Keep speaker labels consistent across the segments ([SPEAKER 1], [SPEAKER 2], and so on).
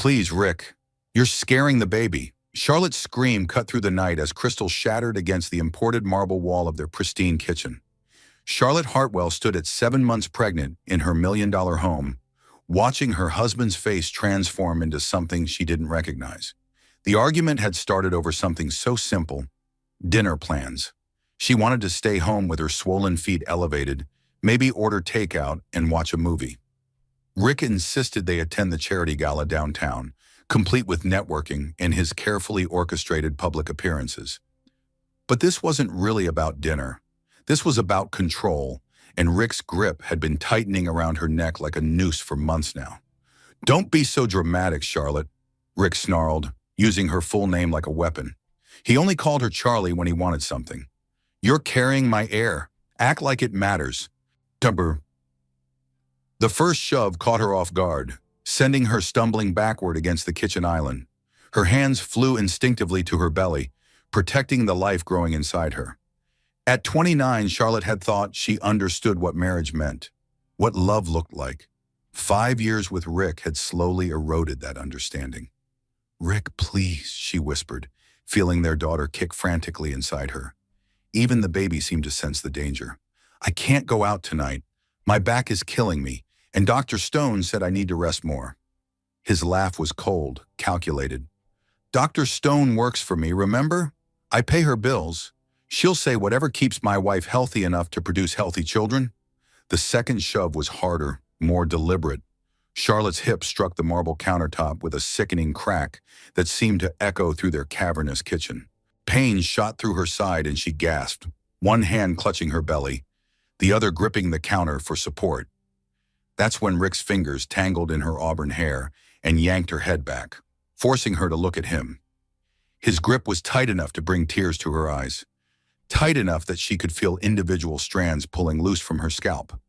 [SPEAKER 1] Please, Rick. You're scaring the baby. Charlotte's scream cut through the night as crystal shattered against the imported marble wall of their pristine kitchen. Charlotte Hartwell stood at 7 months pregnant in her million-dollar home, watching her husband's face transform into something she didn't recognize. The argument had started over something so simple: dinner plans. She wanted to stay home with her swollen feet elevated, maybe order takeout and watch a movie. Rick insisted they attend the charity gala downtown, complete with networking and his carefully orchestrated public appearances. But this wasn't really about dinner. This was about control, and Rick's grip had been tightening around her neck like a noose for months now. "Don't be so dramatic, Charlotte," Rick snarled, using her full name like a weapon. He only called her Charlie when he wanted something. "You're carrying my air. Act like it matters." Dumber. The first shove caught her off guard, sending her stumbling backward against the kitchen island. Her hands flew instinctively to her belly, protecting the life growing inside her. At 29, Charlotte had thought she understood what marriage meant, what love looked like. 5 years with Rick had slowly eroded that understanding. "Rick, please," she whispered, feeling their daughter kick frantically inside her. Even the baby seemed to sense the danger. "I can't go out tonight. My back is killing me, and Dr. Stone said I need to rest more." His laugh was cold, calculated. "Dr. Stone works for me, remember? I pay her bills. She'll say whatever keeps my wife healthy enough to produce healthy children." The second shove was harder, more deliberate. Charlotte's hip struck the marble countertop with a sickening crack that seemed to echo through their cavernous kitchen. Pain shot through her side and she gasped, one hand clutching her belly, the other gripping the counter for support. That's when Rick's fingers tangled in her auburn hair and yanked her head back, forcing her to look at him. His grip was tight enough to bring tears to her eyes, tight enough that she could feel individual strands pulling loose from her scalp.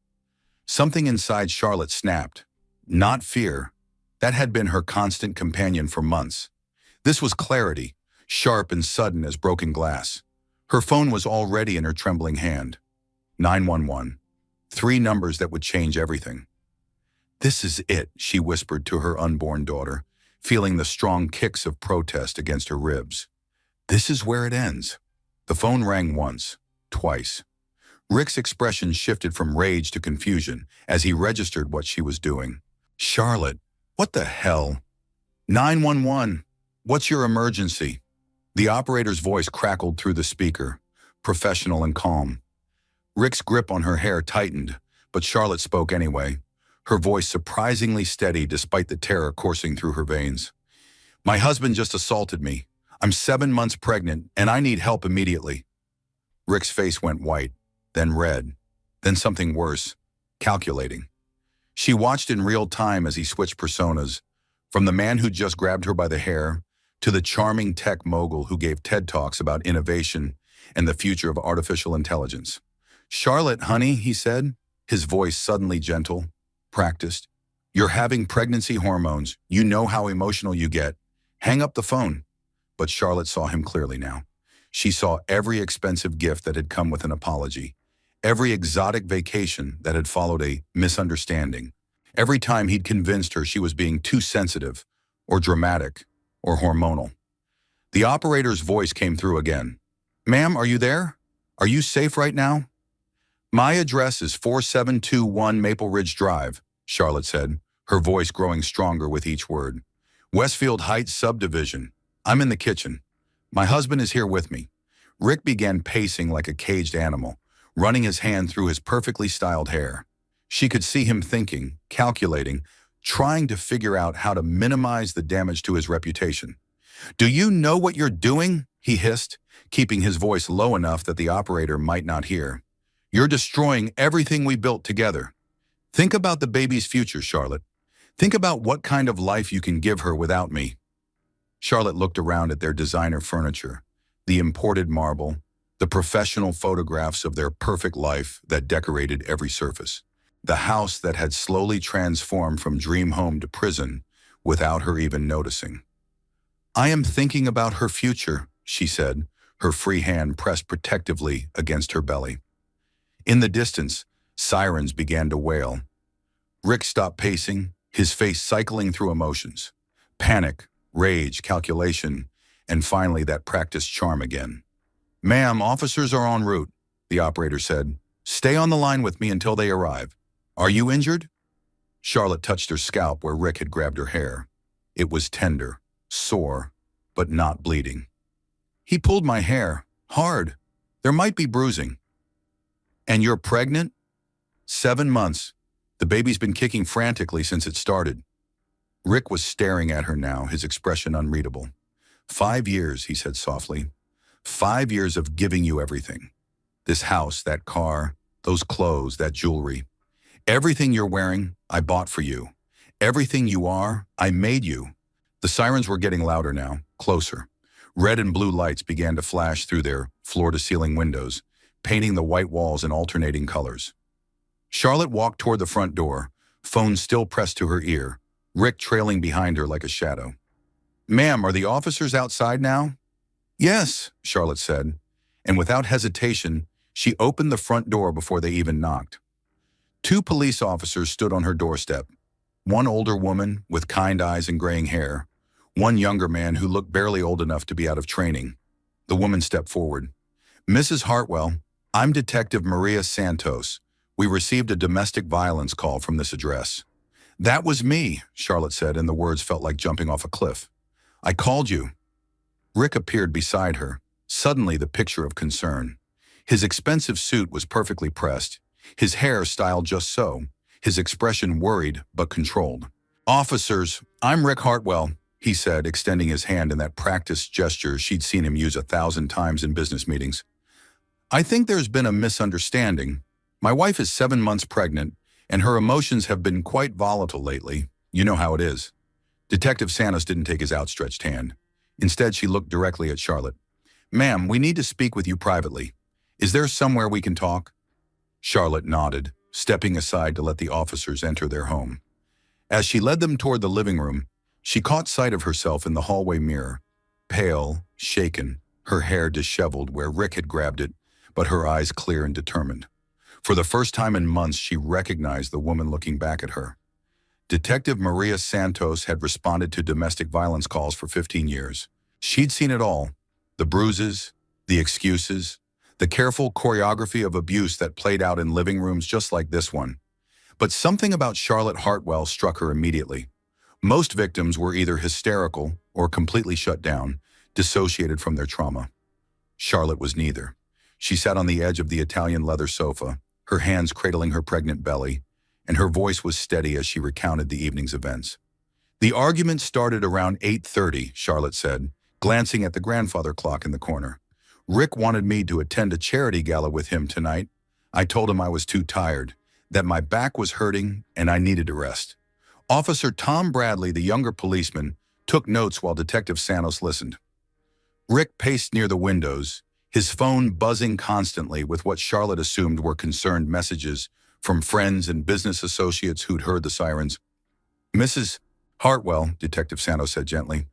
[SPEAKER 1] Something inside Charlotte snapped. Not fear. That had been her constant companion for months. This was clarity, sharp and sudden as broken glass. Her phone was already in her trembling hand. 911. 3 numbers that would change everything. "This is it," she whispered to her unborn daughter, feeling the strong kicks of protest against her ribs. "This is where it ends." The phone rang once, twice. Rick's expression shifted from rage to confusion as he registered what she was doing. "Charlotte, what the hell?" 911, what's your emergency?" The operator's voice crackled through the speaker, professional and calm. Rick's grip on her hair tightened, but Charlotte spoke anyway, her voice surprisingly steady despite the terror coursing through her veins. "My husband just assaulted me. I'm 7 months pregnant, and I need help immediately." Rick's face went white, then red, then something worse, calculating. She watched in real time as he switched personas, from the man who just grabbed her by the hair to the charming tech mogul who gave TED Talks about innovation and the future of artificial intelligence. "Charlotte, honey," he said, his voice suddenly gentle, practiced. "You're having pregnancy hormones. You know how emotional you get. Hang up the phone." But Charlotte saw him clearly now. She saw every expensive gift that had come with an apology, every exotic vacation that had followed a misunderstanding, every time he'd convinced her she was being too sensitive, or dramatic, or hormonal. The operator's voice came through again. "Ma'am, are you there? Are you safe right now?" "My address is 4721 Maple Ridge Drive," Charlotte said, her voice growing stronger with each word. "Westfield Heights subdivision. I'm in the kitchen. My husband is here with me." Rick began pacing like a caged animal, running his hand through his perfectly styled hair. She could see him thinking, calculating, trying to figure out how to minimize the damage to his reputation. "Do you know what you're doing?" he hissed, keeping his voice low enough that the operator might not hear. "You're destroying everything we built together. Think about the baby's future, Charlotte. Think about what kind of life you can give her without me." Charlotte looked around at their designer furniture, the imported marble, the professional photographs of their perfect life that decorated every surface. The house that had slowly transformed from dream home to prison without her even noticing. "I am thinking about her future," she said, her free hand pressed protectively against her belly. In the distance, sirens began to wail. Rick stopped pacing, his face cycling through emotions. Panic, rage, calculation, and finally that practiced charm again. "Ma'am, officers are en route," the operator said. "Stay on the line with me until they arrive. Are you injured?" Charlotte touched her scalp where Rick had grabbed her hair. It was tender, sore, but not bleeding. "He pulled my hair. Hard. There might be bruising." "And you're pregnant?" "7 months. The baby's been kicking frantically since it started." Rick was staring at her now, his expression unreadable. 5 years, he said softly. 5 years of giving you everything. This house, that car, those clothes, that jewelry. Everything you're wearing, I bought for you. Everything you are, I made you." The sirens were getting louder now, closer. Red and blue lights began to flash through their floor-to-ceiling windows, painting the white walls in alternating colors. Charlotte walked toward the front door, phone still pressed to her ear, Rick trailing behind her like a shadow. "Ma'am, are the officers outside now?" "Yes," Charlotte said, and without hesitation, she opened the front door before they even knocked. 2 police officers stood on her doorstep, one older woman with kind eyes and graying hair, one younger man who looked barely old enough to be out of training. The woman stepped forward. "Mrs. Hartwell, I'm Detective Maria Santos. We received a domestic violence call from this address." "That was me," Charlotte said, and the words felt like jumping off a cliff. "I called you." Rick appeared beside her, suddenly the picture of concern. His expensive suit was perfectly pressed, his hair styled just so, his expression worried but controlled. "Officers, I'm Rick Hartwell," he said, extending his hand in that practiced gesture she'd seen him use 1,000 times in business meetings. "I think there's been a misunderstanding. My wife is 7 months pregnant, and her emotions have been quite volatile lately. You know how it is." Detective Santos didn't take his outstretched hand. Instead, she looked directly at Charlotte. "Ma'am, we need to speak with you privately. Is there somewhere we can talk?" Charlotte nodded, stepping aside to let the officers enter their home. As she led them toward the living room, she caught sight of herself in the hallway mirror, pale, shaken, her hair disheveled where Rick had grabbed it, but her eyes clear and determined. For the first time in months, she recognized the woman looking back at her. Detective Maria Santos had responded to domestic violence calls for 15 years. She'd seen it all, the bruises, the excuses, the careful choreography of abuse that played out in living rooms just like this one. But something about Charlotte Hartwell struck her immediately. Most victims were either hysterical or completely shut down, dissociated from their trauma. Charlotte was neither. She sat on the edge of the Italian leather sofa, her hands cradling her pregnant belly, and her voice was steady as she recounted the evening's events. "The argument started around 8:30, Charlotte said, glancing at the grandfather clock in the corner. "Rick wanted me to attend a charity gala with him tonight. I told him I was too tired, that my back was hurting and I needed a rest." Officer Tom Bradley, the younger policeman, took notes while Detective Santos listened. Rick paced near the windows, his phone buzzing constantly with what Charlotte assumed were concerned messages from friends and business associates who'd heard the sirens. "Mrs. Hartwell," Detective Santos said gently,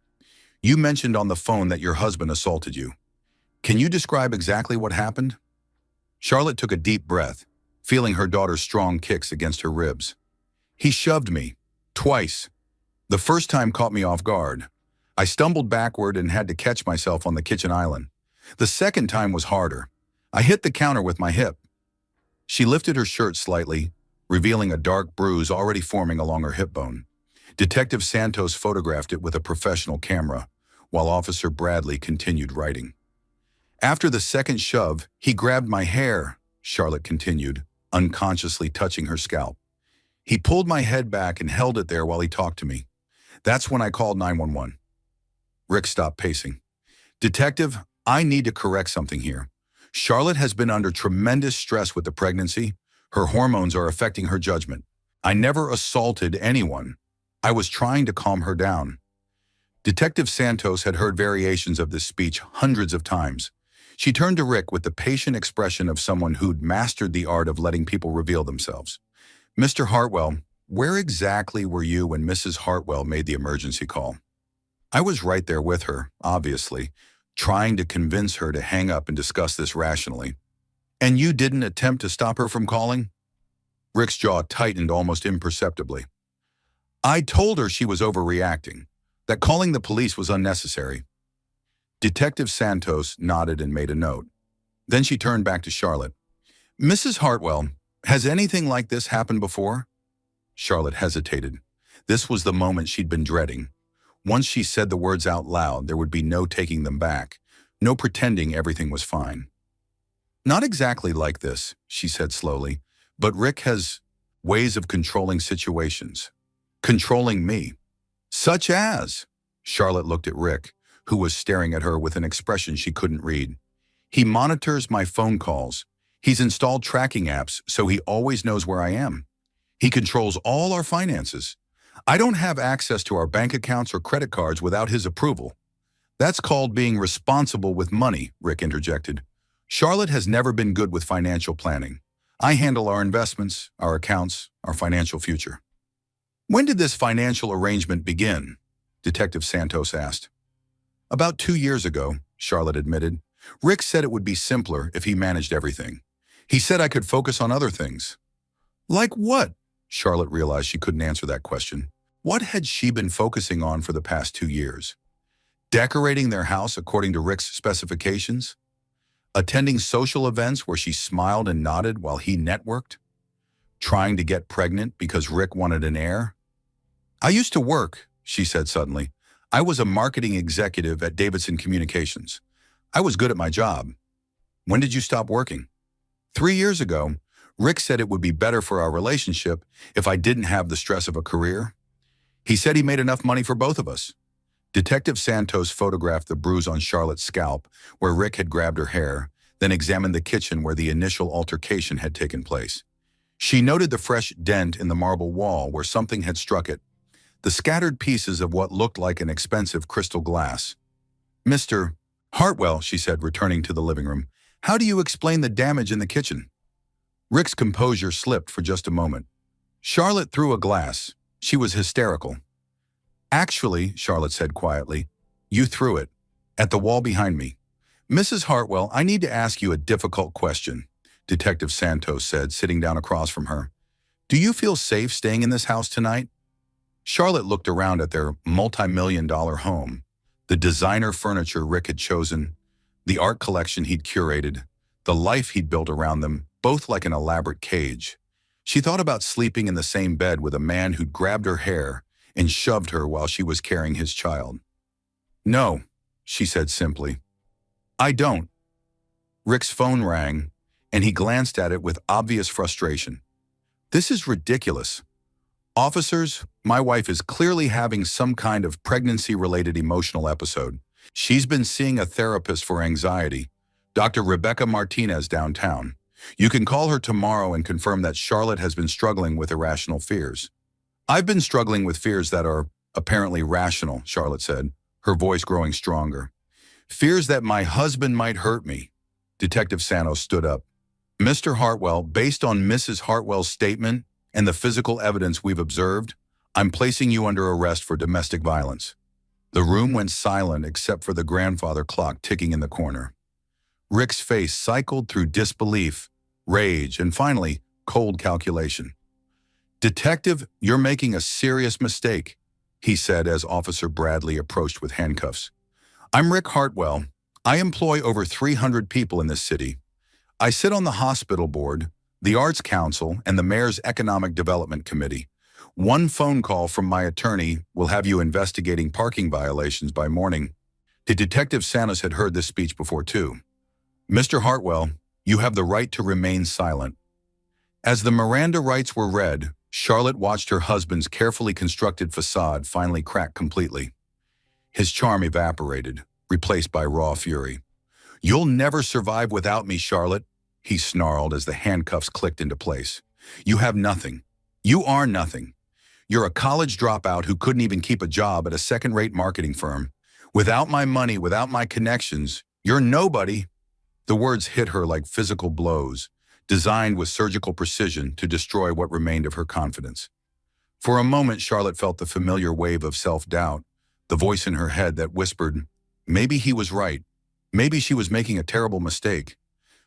[SPEAKER 1] "you mentioned on the phone that your husband assaulted you. Can you describe exactly what happened?" Charlotte took a deep breath, feeling her daughter's strong kicks against her ribs. "He shoved me. Twice. The first time caught me off guard. I stumbled backward and had to catch myself on the kitchen island. The second time was harder. I hit the counter with my hip." She lifted her shirt slightly, revealing a dark bruise already forming along her hip bone. Detective Santos photographed it with a professional camera, while Officer Bradley continued writing. "After the second shove, he grabbed my hair," Charlotte continued, unconsciously touching her scalp. "He pulled my head back and held it there while he talked to me. That's when I called 911. Rick stopped pacing. "Detective, I need to correct something here. Charlotte has been under tremendous stress with the pregnancy. Her hormones are affecting her judgment. I never assaulted anyone. I was trying to calm her down." Detective Santos had heard variations of this speech hundreds of times. She turned to Rick with the patient expression of someone who'd mastered the art of letting people reveal themselves. "Mr. Hartwell, where exactly were you when Mrs. Hartwell made the emergency call?" "I was right there with her, obviously, trying to convince her to hang up and discuss this rationally." "And you didn't attempt to stop her from calling?" Rick's jaw tightened almost imperceptibly. "I told her she was overreacting. that calling the police was unnecessary. Detective Santos nodded and made a note. Then she turned back to Charlotte. Mrs. Hartwell, has anything like this happened before? Charlotte hesitated. This was the moment she'd been dreading. Once she said the words out loud, there would be no taking them back, no pretending everything was fine. Not exactly like this, she said slowly, but Rick has ways of controlling situations. Controlling me. Such as? Charlotte looked at Rick, who was staring at her with an expression she couldn't read. He monitors my phone calls. He's installed tracking apps, so he always knows where I am. He controls all our finances. I don't have access to our bank accounts or credit cards without his approval. That's called being responsible with money, Rick interjected. Charlotte has never been good with financial planning. I handle our investments, our accounts, our financial future. When did this financial arrangement begin? Detective Santos asked. About 2 years ago, Charlotte admitted. Rick said it would be simpler if he managed everything. He said I could focus on other things. Like what? Charlotte realized she couldn't answer that question. What had she been focusing on for the past 2 years? Decorating their house according to Rick's specifications? Attending social events where she smiled and nodded while he networked? Trying to get pregnant because Rick wanted an heir? I used to work, she said suddenly. I was a marketing executive at Davidson Communications. I was good at my job. When did you stop working? 3 years ago. Rick said it would be better for our relationship if I didn't have the stress of a career. He said he made enough money for both of us. Detective Santos photographed the bruise on Charlotte's scalp where Rick had grabbed her hair, then examined the kitchen where the initial altercation had taken place. She noted the fresh dent in the marble wall where something had struck it, the scattered pieces of what looked like an expensive crystal glass. Mr. Hartwell, she said, returning to the living room, how do you explain the damage in the kitchen? Rick's composure slipped for just a moment. Charlotte threw a glass. She was hysterical. Actually, Charlotte said quietly, you threw it. At the wall behind me. Mrs. Hartwell, I need to ask you a difficult question, Detective Santos said, sitting down across from her. Do you feel safe staying in this house tonight? Charlotte looked around at their multi-million-dollar home, the designer furniture Rick had chosen, the art collection he'd curated, the life he'd built around them, both like an elaborate cage. She thought about sleeping in the same bed with a man who'd grabbed her hair and shoved her while she was carrying his child. No, she said simply. I don't. Rick's phone rang, and he glanced at it with obvious frustration. This is ridiculous. Officers, my wife is clearly having some kind of pregnancy-related emotional episode. She's been seeing a therapist for anxiety, Dr. Rebecca Martinez downtown. You can call her tomorrow and confirm that Charlotte has been struggling with irrational fears. I've been struggling with fears that are apparently rational, Charlotte said, her voice growing stronger. Fears that my husband might hurt me. Detective Santos stood up. Mr. Hartwell, based on Mrs. Hartwell's statement and the physical evidence we've observed, I'm placing you under arrest for domestic violence. The room went silent except for the grandfather clock ticking in the corner. Rick's face cycled through disbelief, rage, and finally, cold calculation. Detective, you're making a serious mistake, he said as Officer Bradley approached with handcuffs. I'm Rick Hartwell. I employ over 300 people in this city. I sit on the hospital board, the Arts Council, and the Mayor's Economic Development Committee. One phone call from my attorney will have you investigating parking violations by morning. The Detective Santos had heard this speech before too. Mr. Hartwell, you have the right to remain silent. As the Miranda rights were read, Charlotte watched her husband's carefully constructed facade finally crack completely. His charm evaporated, replaced by raw fury. You'll never survive without me, Charlotte, he snarled as the handcuffs clicked into place. You have nothing. You are nothing. You're a college dropout who couldn't even keep a job at a second-rate marketing firm. Without my money, without my connections, you're nobody. The words hit her like physical blows, designed with surgical precision to destroy what remained of her confidence. For a moment, Charlotte felt the familiar wave of self-doubt, the voice in her head that whispered, maybe he was right. Maybe she was making a terrible mistake.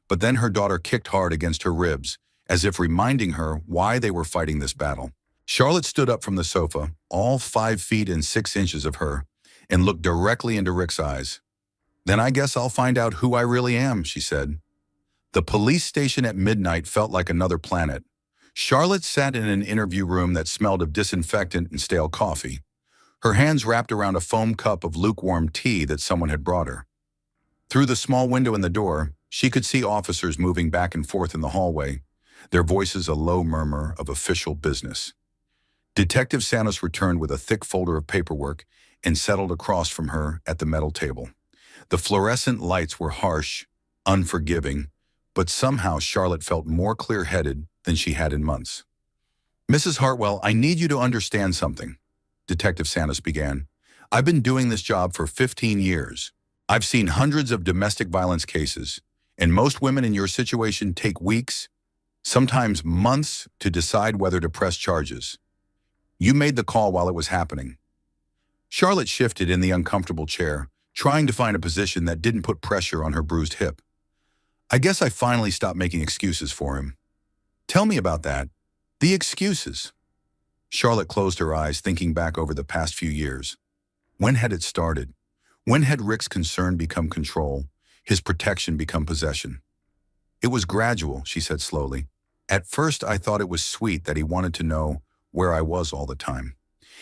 [SPEAKER 1] But then her daughter kicked hard against her ribs, as if reminding her why they were fighting this battle. Charlotte stood up from the sofa, all 5 feet and 6 inches of her, and looked directly into Rick's eyes. "Then I guess I'll find out who I really am," she said. The police station at midnight felt like another planet. Charlotte sat in an interview room that smelled of disinfectant and stale coffee, her hands wrapped around a foam cup of lukewarm tea that someone had brought her. Through the small window in the door, she could see officers moving back and forth in the hallway, their voices a low murmur of official business. Detective Santos returned with a thick folder of paperwork and settled across from her at the metal table. The fluorescent lights were harsh, unforgiving, but somehow Charlotte felt more clear-headed than she had in months. "Mrs. Hartwell, I need you to understand something," Detective Santos began. "I've been doing this job for 15 years. I've seen hundreds of domestic violence cases, and most women in your situation take weeks, sometimes months, to decide whether to press charges. You made the call while it was happening." Charlotte shifted in the uncomfortable chair, trying to find a position that didn't put pressure on her bruised hip. "I guess I finally stopped making excuses for him." "Tell me about that. The excuses." Charlotte closed her eyes, thinking back over the past few years. When had it started? When had Rick's concern become control, his protection become possession? "It was gradual," she said slowly. "At first I thought it was sweet that he wanted to know where I was all the time.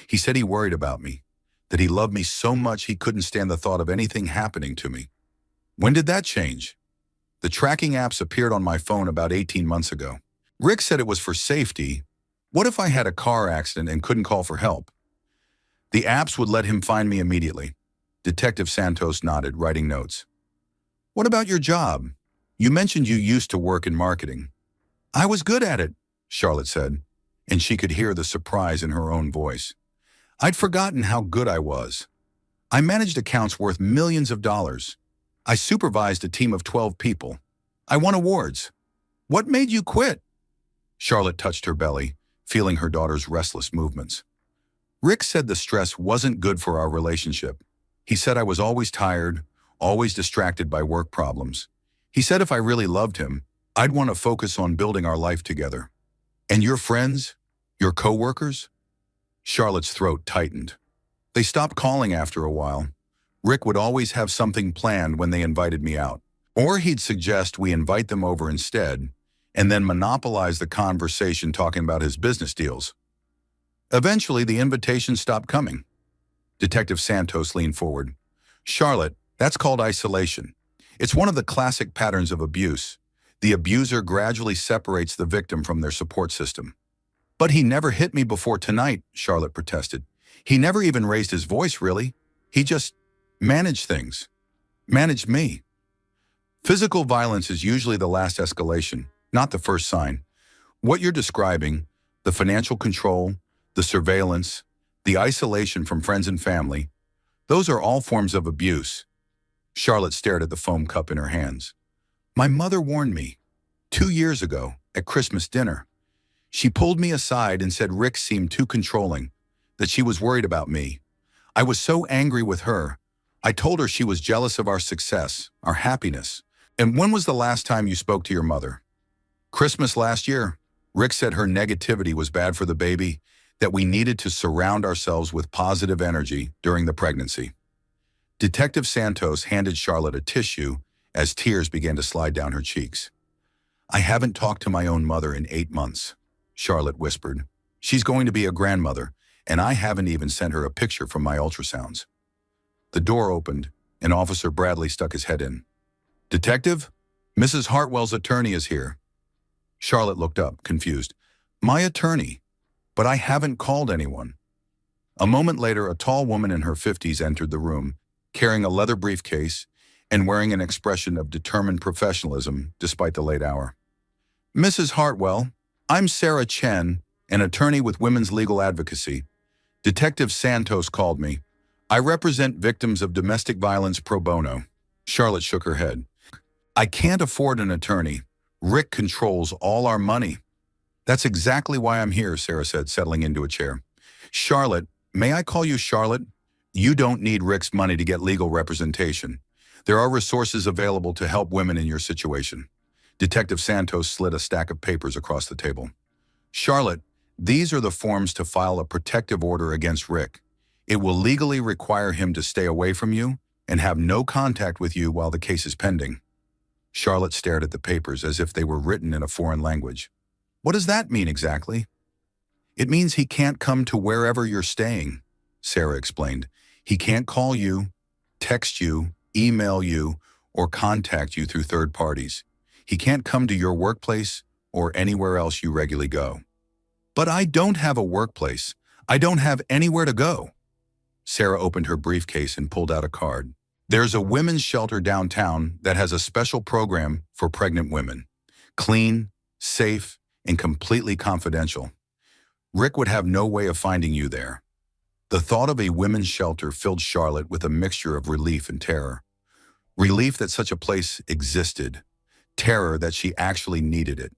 [SPEAKER 1] He said he worried about me, that he loved me so much he couldn't stand the thought of anything happening to me. When did that change? The tracking apps appeared on my phone about 18 months ago. Rick said it was for safety. What if I had a car accident and couldn't call for help? The apps would let him find me immediately." Detective Santos nodded, writing notes. "What about your job? You mentioned you used to work in marketing." "I was good at it," Charlotte said, and she could hear the surprise in her own voice. "I'd forgotten how good I was. I managed accounts worth millions of dollars. I supervised a team of 12 people. I won awards. What made you quit?" Charlotte touched her belly, feeling her daughter's restless movements. "Rick said the stress wasn't good for our relationship. He said I was always tired, always distracted by work problems. He said if I really loved him, I'd want to focus on building our life together." "And your friends? Your co-workers?" Charlotte's throat tightened. "They stopped calling after a while. Rick would always have something planned when they invited me out. Or he'd suggest we invite them over instead, and then monopolize the conversation talking about his business deals. Eventually, the invitations stopped coming." Detective Santos leaned forward. "Charlotte, that's called isolation. It's one of the classic patterns of abuse. The abuser gradually separates the victim from their support system." "But he never hit me before tonight," Charlotte protested. "He never even raised his voice, really. He just managed things. Managed me." Physical violence is usually the last escalation, not the first sign. What you're describing, the financial control, the surveillance, the isolation from friends and family, those are all forms of abuse. Charlotte stared at the foam cup in her hands. "My mother warned me 2 years ago at Christmas dinner. She pulled me aside and said Rick seemed too controlling, that she was worried about me. I was so angry with her. I told her she was jealous of our success, our happiness. And when was the last time you spoke to your mother?" "Christmas last year. Rick said her negativity was bad for the baby, that we needed to surround ourselves with positive energy during the pregnancy." Detective Santos handed Charlotte a tissue as tears began to slide down her cheeks. "I haven't talked to my own mother in 8 months, Charlotte whispered. "She's going to be a grandmother, and I haven't even sent her a picture from my ultrasounds." The door opened, and Officer Bradley stuck his head in. "Detective, Mrs. Hartwell's attorney is here." Charlotte looked up, confused. "My attorney? But I haven't called anyone." A moment later, a tall woman in her 50s entered the room, carrying a leather briefcase and wearing an expression of determined professionalism despite the late hour. "Mrs. Hartwell, I'm Sarah Chen, an attorney with Women's Legal Advocacy. Detective Santos called me. I represent victims of domestic violence pro bono." Charlotte shook her head. "I can't afford an attorney. Rick controls all our money." "That's exactly why I'm here," Sarah said, settling into a chair. "Charlotte, may I call you Charlotte? You don't need Rick's money to get legal representation. There are resources available to help women in your situation." Detective Santos slid a stack of papers across the table. "Charlotte, these are the forms to file a protective order against Rick. It will legally require him to stay away from you and have no contact with you while the case is pending. Charlotte stared at the papers as if they were written in a foreign language. What does that mean exactly? It means he can't come to wherever you're staying, Sarah explained. He can't call you, text you, email you, or contact you through third parties. He can't come to your workplace or anywhere else you regularly go. But I don't have a workplace. I don't have anywhere to go. Sarah opened her briefcase and pulled out a card. There's a women's shelter downtown that has a special program for pregnant women. Clean, safe, and completely confidential. Rick would have no way of finding you there. The thought of a women's shelter filled Charlotte with a mixture of relief and terror. Relief that such a place existed. Terror that she actually needed it.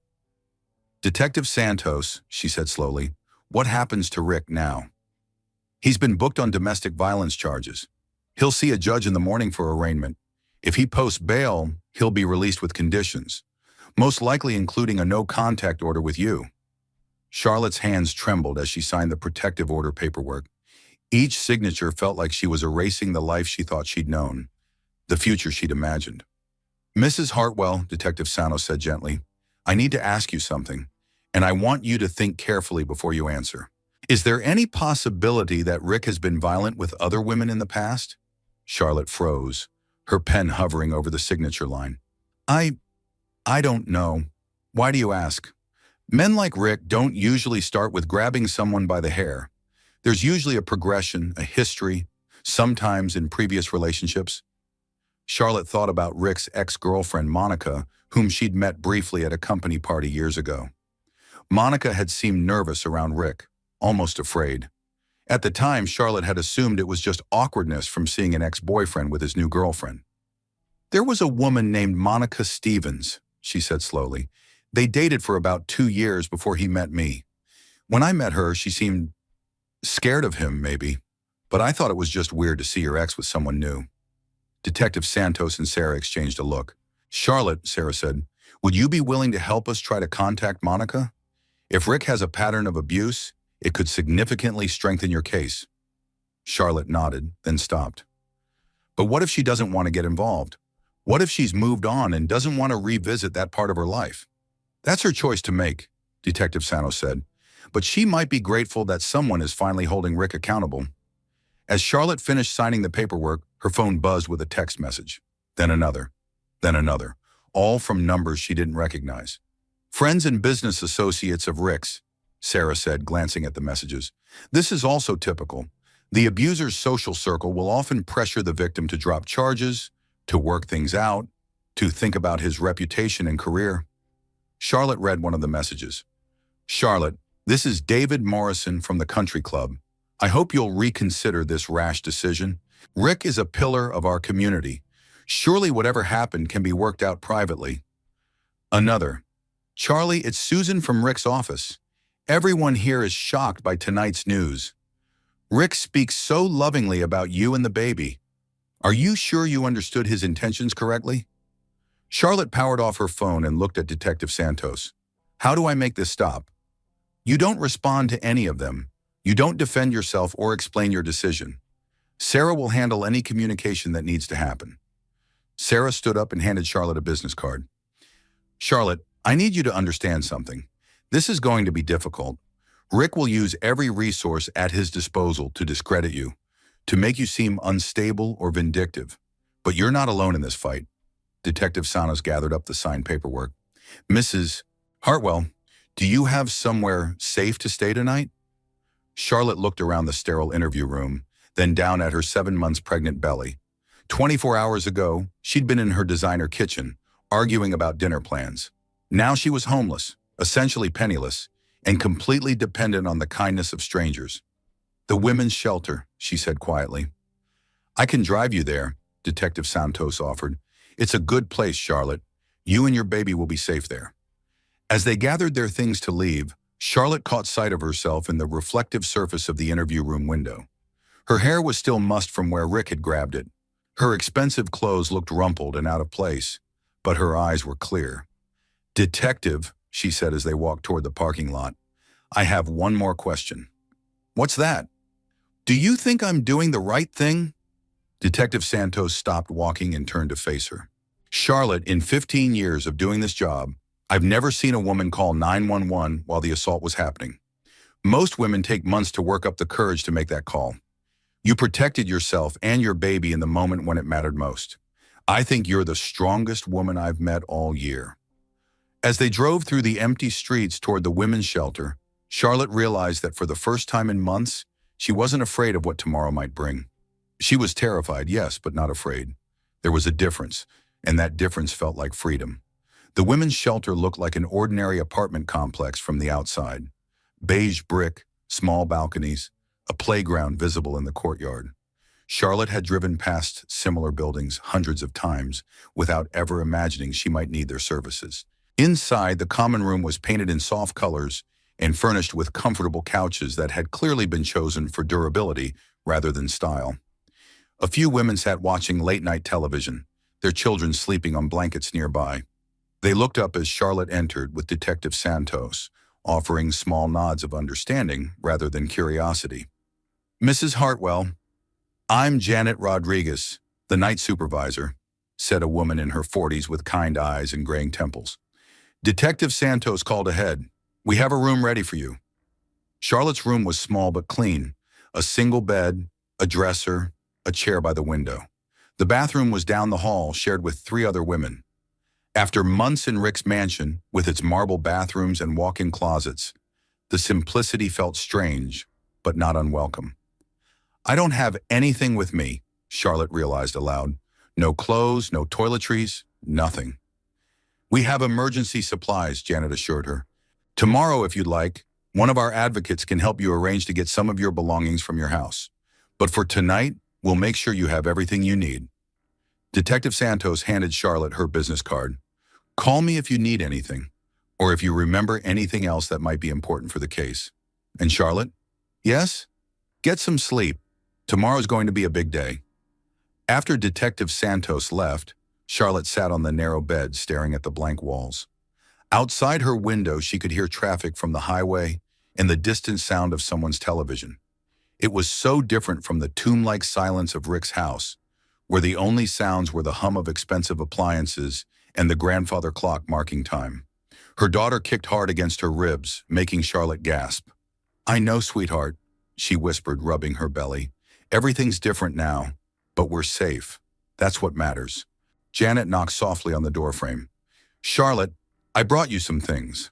[SPEAKER 1] Detective Santos, she said slowly, what happens to Rick now? He's been booked on domestic violence charges. He'll see a judge in the morning for arraignment. If he posts bail, he'll be released with conditions, most likely including a no-contact order with you. Charlotte's hands trembled as she signed the protective order paperwork. Each signature felt like she was erasing the life she thought she'd known, the future she'd imagined. Mrs. Hartwell, Detective Santos said gently, I need to ask you something, and I want you to think carefully before you answer. Is there any possibility that Rick has been violent with other women in the past? Charlotte froze, her pen hovering over the signature line. I don't know. Why do you ask? Men like Rick don't usually start with grabbing someone by the hair. There's usually a progression, a history, sometimes in previous relationships. Charlotte thought about Rick's ex-girlfriend, Monica, whom she'd met briefly at a company party years ago. Monica had seemed nervous around Rick, almost afraid. At the time, Charlotte had assumed it was just awkwardness from seeing an ex-boyfriend with his new girlfriend. There was a woman named Monica Stevens, she said slowly. They dated for about 2 years before he met me. When I met her, she seemed scared of him, maybe, but I thought it was just weird to see your ex with someone new. Detective Santos and Sarah exchanged a look. Charlotte, Sarah said, would you be willing to help us try to contact Monica? If Rick has a pattern of abuse, it could significantly strengthen your case. Charlotte nodded, then stopped. But what if she doesn't want to get involved? What if she's moved on and doesn't want to revisit that part of her life? That's her choice to make, Detective Santos said. But she might be grateful that someone is finally holding Rick accountable. As Charlotte finished signing the paperwork, her phone buzzed with a text message. Then another, all from numbers she didn't recognize. Friends and business associates of Rick's, Sarah said, glancing at the messages. This is also typical. The abuser's social circle will often pressure the victim to drop charges, to work things out, to think about his reputation and career. Charlotte read one of the messages. Charlotte, this is David Morrison from the Country Club. I hope you'll reconsider this rash decision. Rick is a pillar of our community. Surely whatever happened can be worked out privately. Another. Charlie, it's Susan from Rick's office. Everyone here is shocked by tonight's news. Rick speaks so lovingly about you and the baby. Are you sure you understood his intentions correctly? Charlotte powered off her phone and looked at Detective Santos. How do I make this stop? You don't respond to any of them. You don't defend yourself or explain your decision. Sarah will handle any communication that needs to happen. Sarah stood up and handed Charlotte a business card. Charlotte, I need you to understand something. This is going to be difficult. Rick will use every resource at his disposal to discredit you, to make you seem unstable or vindictive. But you're not alone in this fight. Detective Santos gathered up the signed paperwork. Mrs. Hartwell, do you have somewhere safe to stay tonight? Charlotte looked around the sterile interview room, then down at her 7 months pregnant belly. 24 hours ago, she'd been in her designer kitchen, arguing about dinner plans. Now she was homeless, essentially penniless, and completely dependent on the kindness of strangers. The women's shelter, she said quietly. I can drive you there, Detective Santos offered. It's a good place, Charlotte. You and your baby will be safe there. As they gathered their things to leave, Charlotte caught sight of herself in the reflective surface of the interview room window. Her hair was still mussed from where Rick had grabbed it. Her expensive clothes looked rumpled and out of place, but her eyes were clear. Detective, she said as they walked toward the parking lot, I have one more question. What's that? Do you think I'm doing the right thing? Detective Santos stopped walking and turned to face her. Charlotte, in 15 years of doing this job, I've never seen a woman call 911 while the assault was happening. Most women take months to work up the courage to make that call. You protected yourself and your baby in the moment when it mattered most. I think you're the strongest woman I've met all year. As they drove through the empty streets toward the women's shelter, Charlotte realized that for the first time in months, she wasn't afraid of what tomorrow might bring. She was terrified, yes, but not afraid. There was a difference, and that difference felt like freedom. The women's shelter looked like an ordinary apartment complex from the outside. Beige brick, small balconies, a playground visible in the courtyard. Charlotte had driven past similar buildings hundreds of times without ever imagining she might need their services. Inside, the common room was painted in soft colors and furnished with comfortable couches that had clearly been chosen for durability rather than style. A few women sat watching late-night television, their children sleeping on blankets nearby. They looked up as Charlotte entered with Detective Santos, offering small nods of understanding rather than curiosity. "Mrs. Hartwell, I'm Janet Rodriguez, the night supervisor," said a woman in her 40s with kind eyes and graying temples. "Detective Santos called ahead. We have a room ready for you." Charlotte's room was small but clean, a single bed, a dresser, a chair by the window. The bathroom was down the hall, shared with 3 other women. After months in Rick's mansion, with its marble bathrooms and walk-in closets, the simplicity felt strange, but not unwelcome. "I don't have anything with me," Charlotte realized aloud. "No clothes, no toiletries, nothing." "We have emergency supplies," Janet assured her. "Tomorrow, if you'd like, one of our advocates can help you arrange to get some of your belongings from your house. But for tonight, we'll make sure you have everything you need." Detective Santos handed Charlotte her business card. "Call me if you need anything, or if you remember anything else that might be important for the case." "And Charlotte?" "Yes? Get some sleep. Tomorrow's going to be a big day." After Detective Santos left, Charlotte sat on the narrow bed staring at the blank walls. Outside her window, she could hear traffic from the highway and the distant sound of someone's television. It was so different from the tomb-like silence of Rick's house, where the only sounds were the hum of expensive appliances and the grandfather clock marking time. Her daughter kicked hard against her ribs, making Charlotte gasp. "I know, sweetheart," she whispered, rubbing her belly. "Everything's different now, but we're safe. That's what matters." Janet knocked softly on the doorframe. "Charlotte, I brought you some things."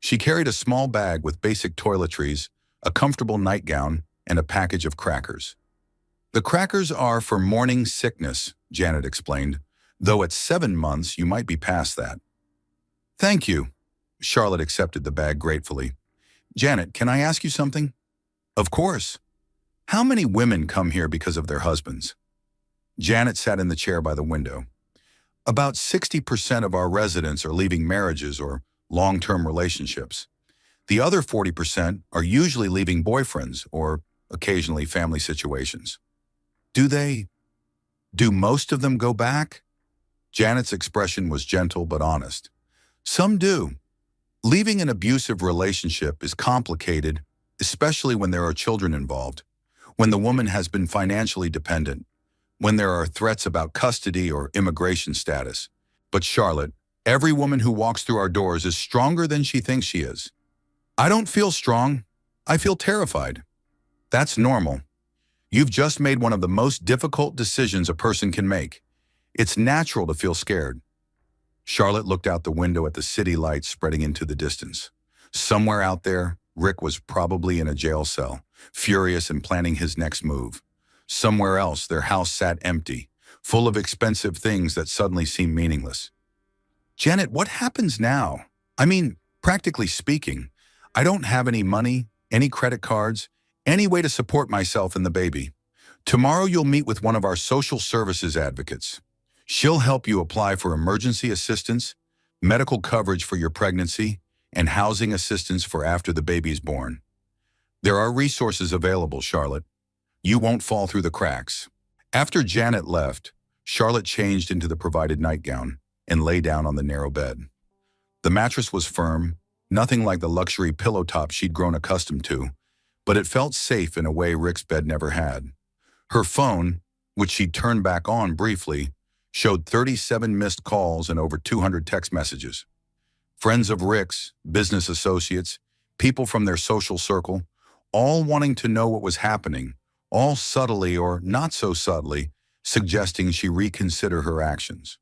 [SPEAKER 1] She carried a small bag with basic toiletries, a comfortable nightgown, and a package of crackers. "The crackers are for morning sickness," Janet explained, "though at 7 months you might be past that." "Thank you." Charlotte accepted the bag gratefully. "Janet, can I ask you something?" "Of course." "How many women come here because of their husbands?" Janet sat in the chair by the window. "About 60% of our residents are leaving marriages or long-term relationships. The other 40% are usually leaving boyfriends or occasionally family situations." Do most of them go back?" Janet's expression was gentle but honest. "Some do. Leaving an abusive relationship is complicated, especially when there are children involved, when the woman has been financially dependent, when there are threats about custody or immigration status. But Charlotte, every woman who walks through our doors is stronger than she thinks she is." "I don't feel strong. I feel terrified." "That's normal. You've just made one of the most difficult decisions a person can make. It's natural to feel scared." Charlotte looked out the window at the city lights spreading into the distance. Somewhere out there, Rick was probably in a jail cell, furious and planning his next move. Somewhere else, their house sat empty, full of expensive things that suddenly seemed meaningless. "Janet, what happens now? I mean, practically speaking, I don't have any money, any credit cards, any way to support myself and the baby. Tomorrow you'll meet with one of our social services advocates. She'll help you apply for emergency assistance, medical coverage for your pregnancy, and housing assistance for after the baby's born. There are resources available, Charlotte. You won't fall through the cracks." After Janet left, Charlotte changed into the provided nightgown and lay down on the narrow bed. The mattress was firm, nothing like the luxury pillow top she'd grown accustomed to, but it felt safe in a way Rick's bed never had. Her phone, which she'd turned back on briefly, showed 37 missed calls and over 200 text messages. Friends of Rick's, business associates, people from their social circle, all wanting to know what was happening, all subtly or not so subtly, suggesting she reconsider her actions.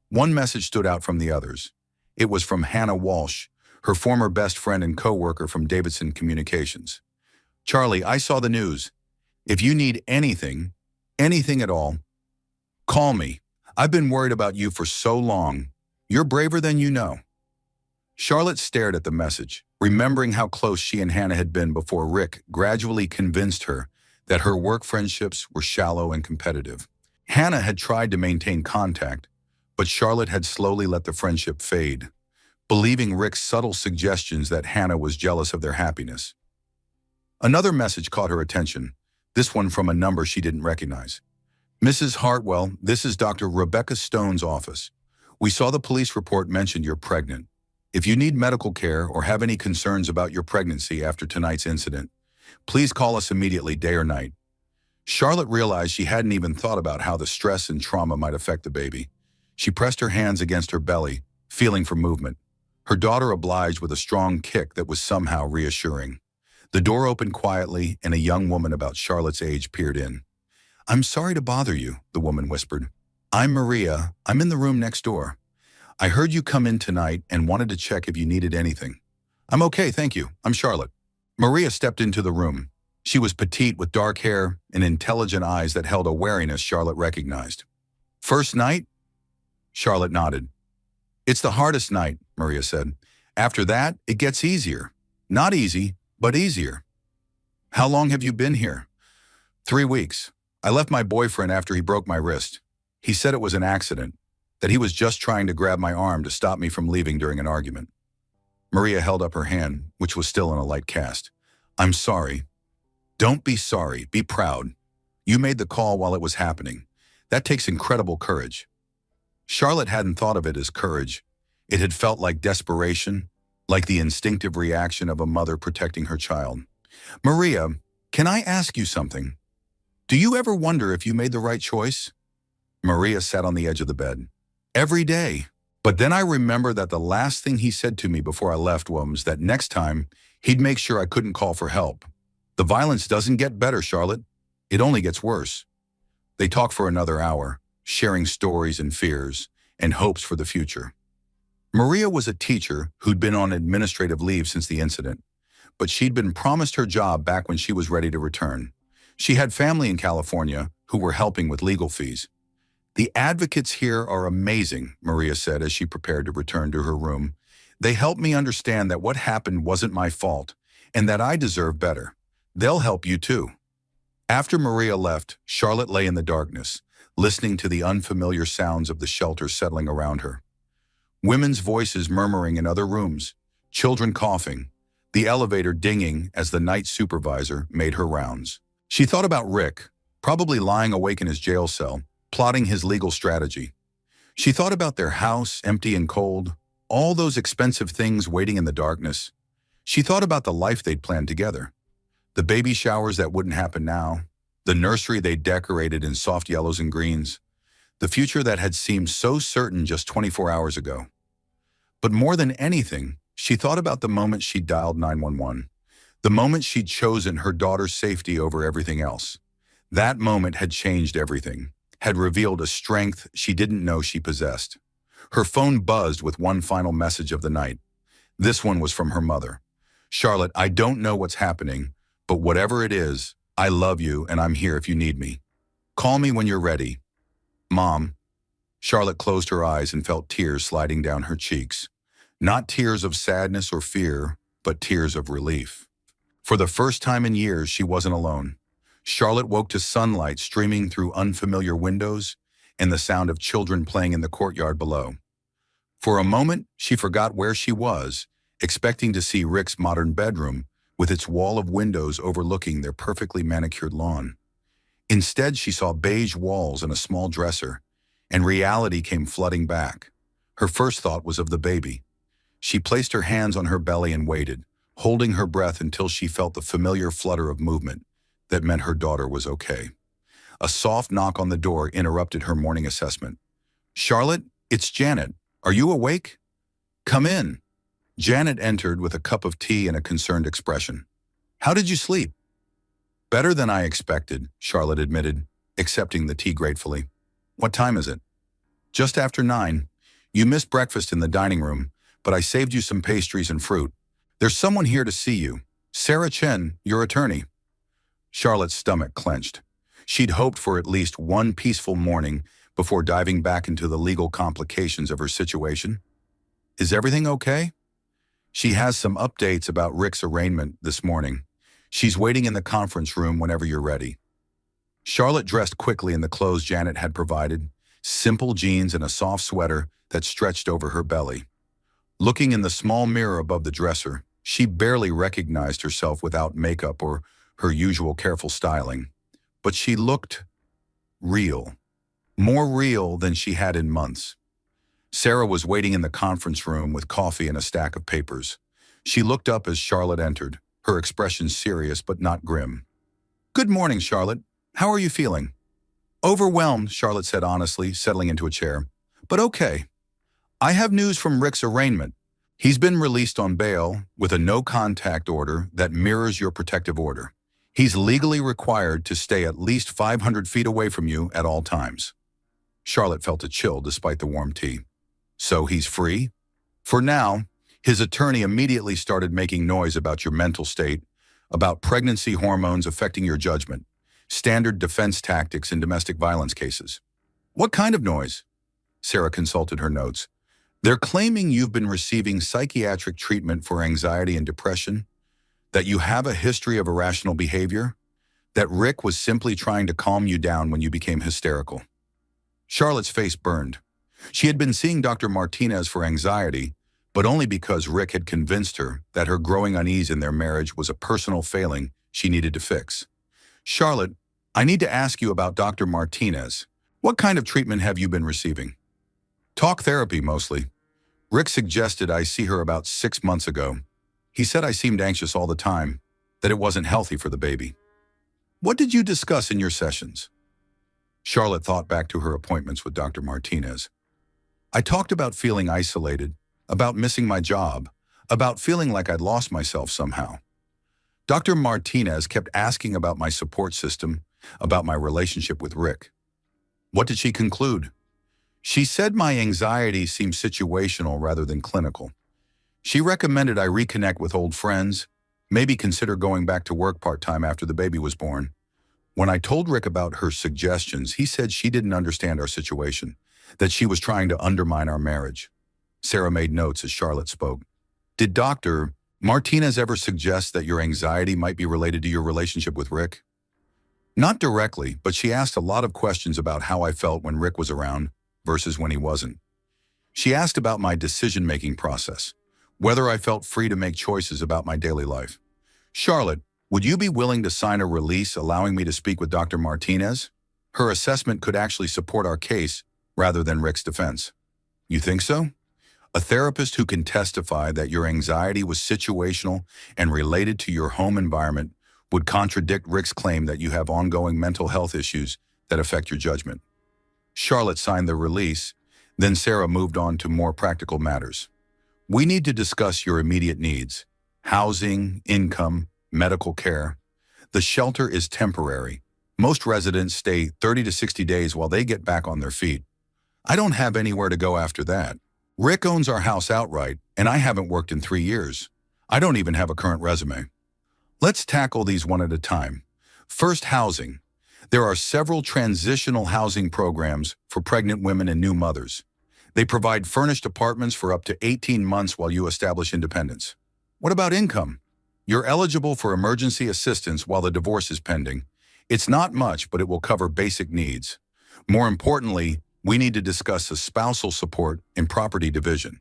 [SPEAKER 1] One message stood out from the others. It was from Hannah Walsh, her former best friend and co-worker from Davidson Communications. "Charlie, I saw the news. If you need anything at all, call me. I've been worried about you for so long. You're braver than you know." Charlotte stared at the message, remembering how close she and Hannah had been before Rick gradually convinced her that her work friendships were shallow and competitive. Hannah had tried to maintain contact, but Charlotte had slowly let the friendship fade, believing Rick's subtle suggestions that Hannah was jealous of their happiness. Another message caught her attention, this one from a number she didn't recognize. "Mrs. Hartwell, this is Dr. Rebecca Stone's office. We saw the police report mentioned you're pregnant. If you need medical care or have any concerns about your pregnancy after tonight's incident, please call us immediately, day or night." Charlotte realized she hadn't even thought about how the stress and trauma might affect the baby. She pressed her hands against her belly, feeling for movement. Her daughter obliged with a strong kick that was somehow reassuring. The door opened quietly, and a young woman about Charlotte's age peered in. "I'm sorry to bother you," the woman whispered. "I'm Maria. I'm in the room next door. I heard you come in tonight and wanted to check if you needed anything." "I'm okay, thank you. I'm Charlotte." Maria stepped into the room. She was petite with dark hair and intelligent eyes that held a wariness Charlotte recognized. "First night?" Charlotte nodded. "It's the hardest night," Maria said. "After that, it gets easier. Not easy, but easier." "How long have you been here?" 3 weeks. I left my boyfriend after he broke my wrist. He said it was an accident, that he was just trying to grab my arm to stop me from leaving during an argument." Maria held up her hand, which was still in a light cast. "I'm sorry." "Don't be sorry, be proud. You made the call while it was happening. That takes incredible courage." Charlotte hadn't thought of it as courage. It had felt like desperation, like the instinctive reaction of a mother protecting her child. "Maria, can I ask you something? Do you ever wonder if you made the right choice?" Maria sat on the edge of the bed. "Every day. But then I remember that the last thing he said to me before I left was that next time he'd make sure I couldn't call for help. The violence doesn't get better, Charlotte. It only gets worse." They talked for another hour, sharing stories and fears and hopes for the future. Maria was a teacher who'd been on administrative leave since the incident, but she'd been promised her job back when she was ready to return. She had family in California who were helping with legal fees. "The advocates here are amazing," Maria said as she prepared to return to her room. "They helped me understand that what happened wasn't my fault and that I deserve better. They'll help you too." After Maria left, Charlotte lay in the darkness, listening to the unfamiliar sounds of the shelter settling around her. Women's voices murmuring in other rooms, children coughing, the elevator dinging as the night supervisor made her rounds. She thought about Rick, probably lying awake in his jail cell, plotting his legal strategy. She thought about their house, empty and cold, all those expensive things waiting in the darkness. She thought about the life they'd planned together. The baby showers that wouldn't happen now, the nursery they'd decorated in soft yellows and greens, the future that had seemed so certain just 24 hours ago. But more than anything, she thought about the moment she dialed 911, the moment she'd chosen her daughter's safety over everything else. That moment had changed everything, had revealed a strength she didn't know she possessed. Her phone buzzed with one final message of the night. This one was from her mother. "Charlotte, I don't know what's happening, but whatever it is, I love you and I'm here if you need me. Call me when you're ready. Mom." Charlotte closed her eyes and felt tears sliding down her cheeks. Not tears of sadness or fear, but tears of relief. For the first time in years, she wasn't alone. Charlotte woke to sunlight streaming through unfamiliar windows and the sound of children playing in the courtyard below. For a moment, she forgot where she was, expecting to see Rick's modern bedroom with its wall of windows overlooking their perfectly manicured lawn. Instead, she saw beige walls and a small dresser, and reality came flooding back. Her first thought was of the baby. She placed her hands on her belly and waited, holding her breath until she felt the familiar flutter of movement that meant her daughter was okay. A soft knock on the door interrupted her morning assessment. "Charlotte, it's Janet. Are you awake? Come in." Janet entered with a cup of tea and a concerned expression. "How did you sleep?" "Better than I expected," Charlotte admitted, accepting the tea gratefully. "What time is it?" "Just after 9. You missed breakfast in the dining room, but I saved you some pastries and fruit. There's someone here to see you. Sarah Chen, your attorney." Charlotte's stomach clenched. She'd hoped for at least one peaceful morning before diving back into the legal complications of her situation. "Is everything okay?" "She has some updates about Rick's arraignment this morning. She's waiting in the conference room whenever you're ready." Charlotte dressed quickly in the clothes Janet had provided, simple jeans and a soft sweater that stretched over her belly. Looking in the small mirror above the dresser, she barely recognized herself without makeup or her usual careful styling. But she looked real, more real than she had in months. Sarah was waiting in the conference room with coffee and a stack of papers. She looked up as Charlotte entered, her expression serious but not grim. "Good morning, Charlotte. How are you feeling?" "Overwhelmed," Charlotte said honestly, settling into a chair. "But okay. I have news from Rick's arraignment. He's been released on bail with a no-contact order that mirrors your protective order. He's legally required to stay at least 500 feet away from you at all times." Charlotte felt a chill despite the warm tea. "So he's free?" "For now." His attorney immediately started making noise about your mental state, about pregnancy hormones affecting your judgment, standard defense tactics in domestic violence cases. "What kind of noise?" Sarah consulted her notes. "They're claiming you've been receiving psychiatric treatment for anxiety and depression, that you have a history of irrational behavior, that Rick was simply trying to calm you down when you became hysterical." Charlotte's face burned. She had been seeing Dr. Martinez for anxiety, but only because Rick had convinced her that her growing unease in their marriage was a personal failing she needed to fix. "Charlotte, I need to ask you about Dr. Martinez. What kind of treatment have you been receiving?" "Talk therapy, mostly. Rick suggested I see her about 6 months ago. He said I seemed anxious all the time, that it wasn't healthy for the baby." "What did you discuss in your sessions?" Charlotte thought back to her appointments with Dr. Martinez. "I talked about feeling isolated, about missing my job, about feeling like I'd lost myself somehow. Dr. Martinez kept asking about my support system, about my relationship with Rick." "What did she conclude?" "She said my anxiety seemed situational rather than clinical. She recommended I reconnect with old friends, maybe consider going back to work part-time after the baby was born. When I told Rick about her suggestions, he said she didn't understand our situation, that she was trying to undermine our marriage." Sarah made notes as Charlotte spoke. "Did Dr. Martinez ever suggest that your anxiety might be related to your relationship with Rick?" "Not directly, but she asked a lot of questions about how I felt when Rick was around versus when he wasn't. She asked about my decision-making process, whether I felt free to make choices about my daily life. Charlotte, would you be willing to sign a release allowing me to speak with Dr. Martinez? Her assessment could actually support our case rather than Rick's defense." "You think so?" "A therapist who can testify that your anxiety was situational and related to your home environment would contradict Rick's claim that you have ongoing mental health issues that affect your judgment." Charlotte signed the release, then Sarah moved on to more practical matters. "We need to discuss your immediate needs: housing, income, medical care. The shelter is temporary. Most residents stay 30 to 60 days while they get back on their feet. I don't have anywhere to go after that. Rick owns our house outright, and I haven't worked in 3 years. I don't even have a current resume." Let's tackle these one at a time. First, housing. There are several transitional housing programs for pregnant women and new mothers. They provide furnished apartments for up to 18 months while you establish independence. What about income? You're eligible for emergency assistance while the divorce is pending. It's not much, but it will cover basic needs. More importantly, we need to discuss a spousal support in property division.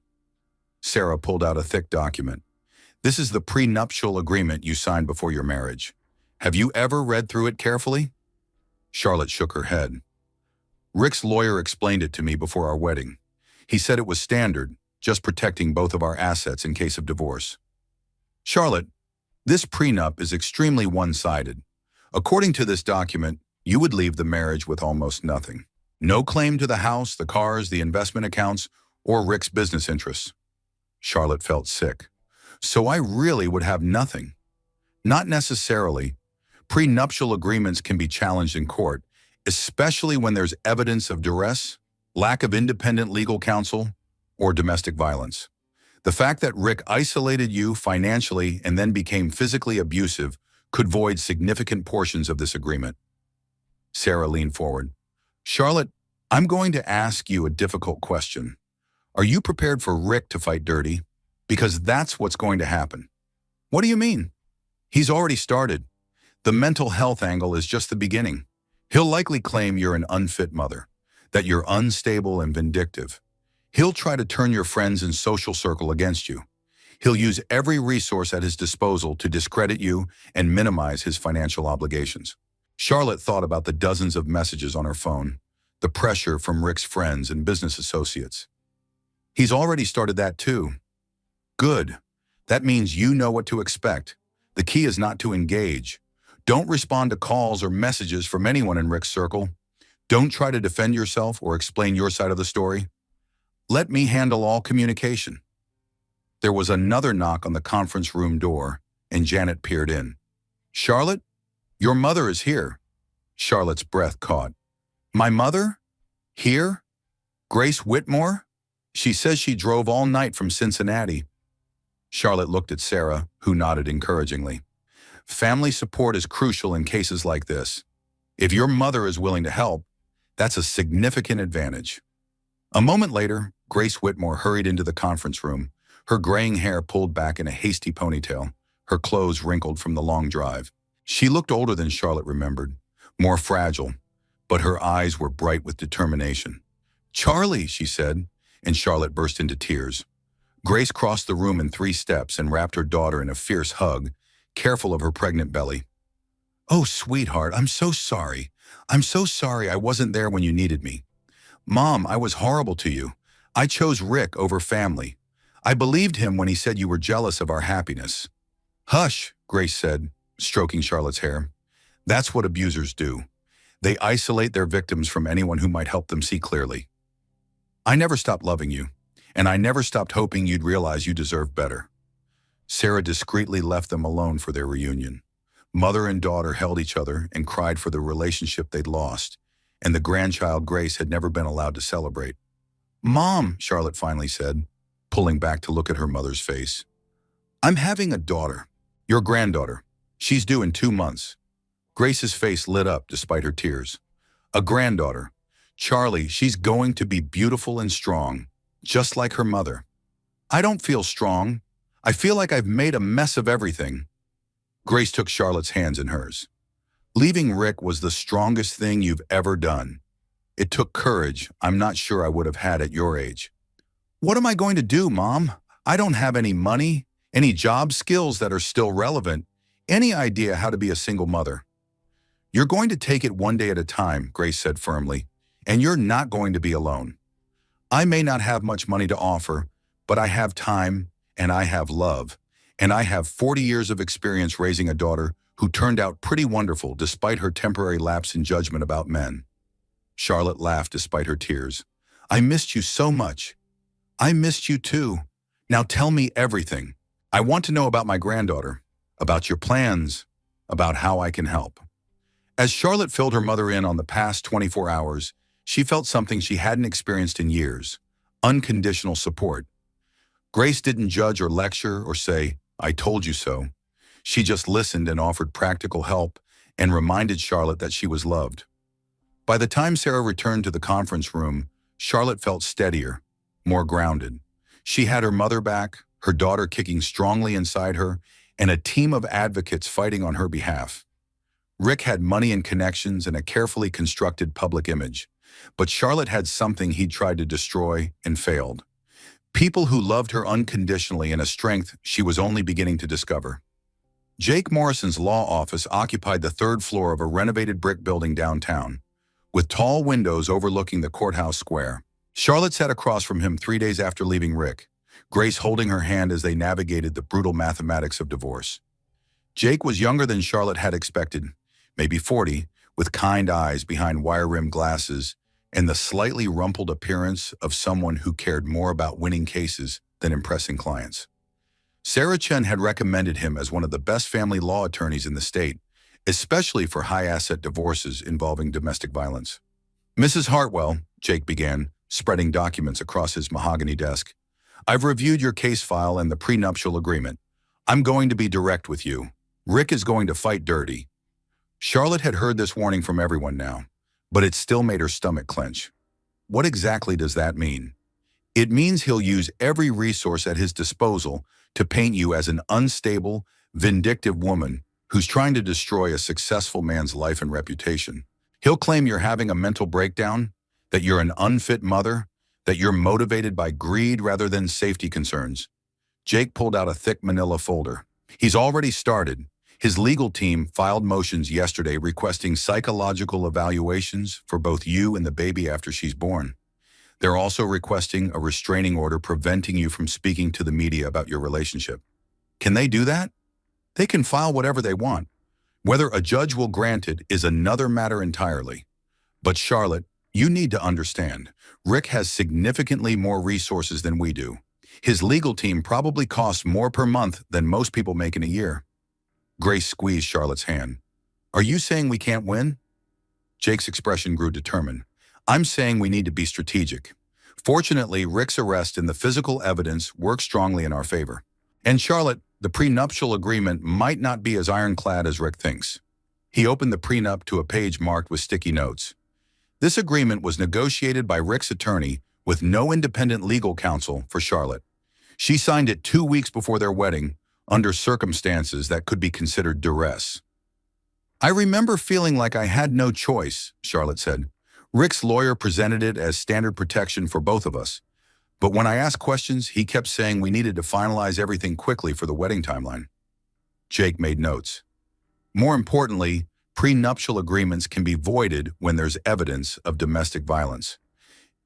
[SPEAKER 1] Sarah pulled out a thick document. "This is the prenuptial agreement you signed before your marriage. Have you ever read through it carefully?" Charlotte shook her head. "Rick's lawyer explained it to me before our wedding. He said it was standard, just protecting both of our assets in case of divorce." Charlotte, this prenup is extremely one-sided. According to this document, you would leave the marriage with almost nothing. No claim to the house, the cars, the investment accounts, or Rick's business interests. Charlotte felt sick. So I really would have nothing. Not necessarily. Prenuptial agreements can be challenged in court, especially when there's evidence of duress, lack of independent legal counsel, or domestic violence. The fact that Rick isolated you financially and then became physically abusive could void significant portions of this agreement. Sarah leaned forward. Charlotte, I'm going to ask you a difficult question. Are you prepared for Rick to fight dirty? Because that's what's going to happen. What do you mean? He's already started. The mental health angle is just the beginning. He'll likely claim you're an unfit mother, that you're unstable and vindictive. He'll try to turn your friends and social circle against you. He'll use every resource at his disposal to discredit you and minimize his financial obligations. Charlotte thought about the dozens of messages on her phone, the pressure from Rick's friends and business associates. He's already started that too. Good. That means you know what to expect. The key is not to engage. Don't respond to calls or messages from anyone in Rick's circle. Don't try to defend yourself or explain your side of the story. Let me handle all communication. There was another knock on the conference room door, and Janet peered in. Charlotte, your mother is here. Charlotte's breath caught. My mother? Here? Grace Whitmore? She says she drove all night from Cincinnati. Charlotte looked at Sarah, who nodded encouragingly. Family support is crucial in cases like this. If your mother is willing to help, that's a significant advantage. A moment later, Grace Whitmore hurried into the conference room, her graying hair pulled back in a hasty ponytail, her clothes wrinkled from the long drive. She looked older than Charlotte remembered, more fragile, but her eyes were bright with determination. Charlie, she said, and Charlotte burst into tears. Grace crossed the room in 3 steps and wrapped her daughter in a fierce hug, careful of her pregnant belly. Oh, sweetheart, I'm so sorry. I'm so sorry I wasn't there when you needed me. Mom, I was horrible to you. I chose Rick over family. I believed him when he said you were jealous of our happiness. Hush, Grace said, stroking Charlotte's hair. That's what abusers do. They isolate their victims from anyone who might help them see clearly. I never stopped loving you, and I never stopped hoping you'd realize you deserve better. Sarah discreetly left them alone for their reunion. Mother and daughter held each other and cried for the relationship they'd lost, and the grandchild Grace had never been allowed to celebrate. Mom, Charlotte finally said, pulling back to look at her mother's face. I'm having a daughter, your granddaughter. She's due in 2 months. Grace's face lit up despite her tears. A granddaughter. Charlie, she's going to be beautiful and strong, just like her mother. I don't feel strong. I feel like I've made a mess of everything. Grace took Charlotte's hands in hers. Leaving Rick was the strongest thing you've ever done. It took courage I'm not sure I would have had at your age. What am I going to do, Mom? I don't have any money, any job skills that are still relevant, any idea how to be a single mother. You're going to take it one day at a time, Grace said firmly, and you're not going to be alone. I may not have much money to offer, but I have time, and I have love, and I have 40 years of experience raising a daughter who turned out pretty wonderful despite her temporary lapse in judgment about men. Charlotte laughed despite her tears. I missed you so much. I missed you too. Now tell me everything. I want to know about my granddaughter, about your plans, about how I can help. As Charlotte filled her mother in on the past 24 hours, she felt something she hadn't experienced in years, unconditional support. Grace didn't judge or lecture or say, I told you so. She just listened and offered practical help and reminded Charlotte that she was loved. By the time Sarah returned to the conference room, Charlotte felt steadier, more grounded. She had her mother back, her daughter kicking strongly inside her, and a team of advocates fighting on her behalf. Rick had money and connections and a carefully constructed public image, but Charlotte had something he'd tried to destroy and failed. People who loved her unconditionally and a strength she was only beginning to discover. Jake Morrison's law office occupied the 3rd floor of a renovated brick building downtown, with tall windows overlooking the courthouse square. Charlotte sat across from him 3 days after leaving Rick. Grace holding her hand as they navigated the brutal mathematics of divorce. Jake was younger than Charlotte had expected, maybe 40, with kind eyes behind wire-rimmed glasses and the slightly rumpled appearance of someone who cared more about winning cases than impressing clients. Sarah Chen had recommended him as one of the best family law attorneys in the state, especially for high-asset divorces involving domestic violence. Mrs. Hartwell, Jake began, spreading documents across his mahogany desk. I've reviewed your case file and the prenuptial agreement. I'm going to be direct with you. Rick is going to fight dirty. Charlotte had heard this warning from everyone now, but it still made her stomach clench. What exactly does that mean? It means he'll use every resource at his disposal to paint you as an unstable, vindictive woman who's trying to destroy a successful man's life and reputation. He'll claim you're having a mental breakdown, that you're an unfit mother, that you're motivated by greed rather than safety concerns. Jake pulled out a thick manila folder. He's already started. His legal team filed motions yesterday requesting psychological evaluations for both you and the baby after she's born. They're also requesting a restraining order preventing you from speaking to the media about your relationship. Can they do that? They can file whatever they want. Whether a judge will grant it is another matter entirely. But Charlotte, you need to understand, Rick has significantly more resources than we do. His legal team probably costs more per month than most people make in a year. Grace squeezed Charlotte's hand. Are you saying we can't win? Jake's expression grew determined. I'm saying we need to be strategic. Fortunately, Rick's arrest and the physical evidence work strongly in our favor. And Charlotte, the prenuptial agreement might not be as ironclad as Rick thinks. He opened the prenup to a page marked with sticky notes. This agreement was negotiated by Rick's attorney with no independent legal counsel for Charlotte. She signed it 2 weeks before their wedding, under circumstances that could be considered duress. I remember feeling like I had no choice, Charlotte said. Rick's lawyer presented it as standard protection for both of us. But when I asked questions, he kept saying we needed to finalize everything quickly for the wedding timeline. Jake made notes. More importantly, prenuptial agreements can be voided when there's evidence of domestic violence.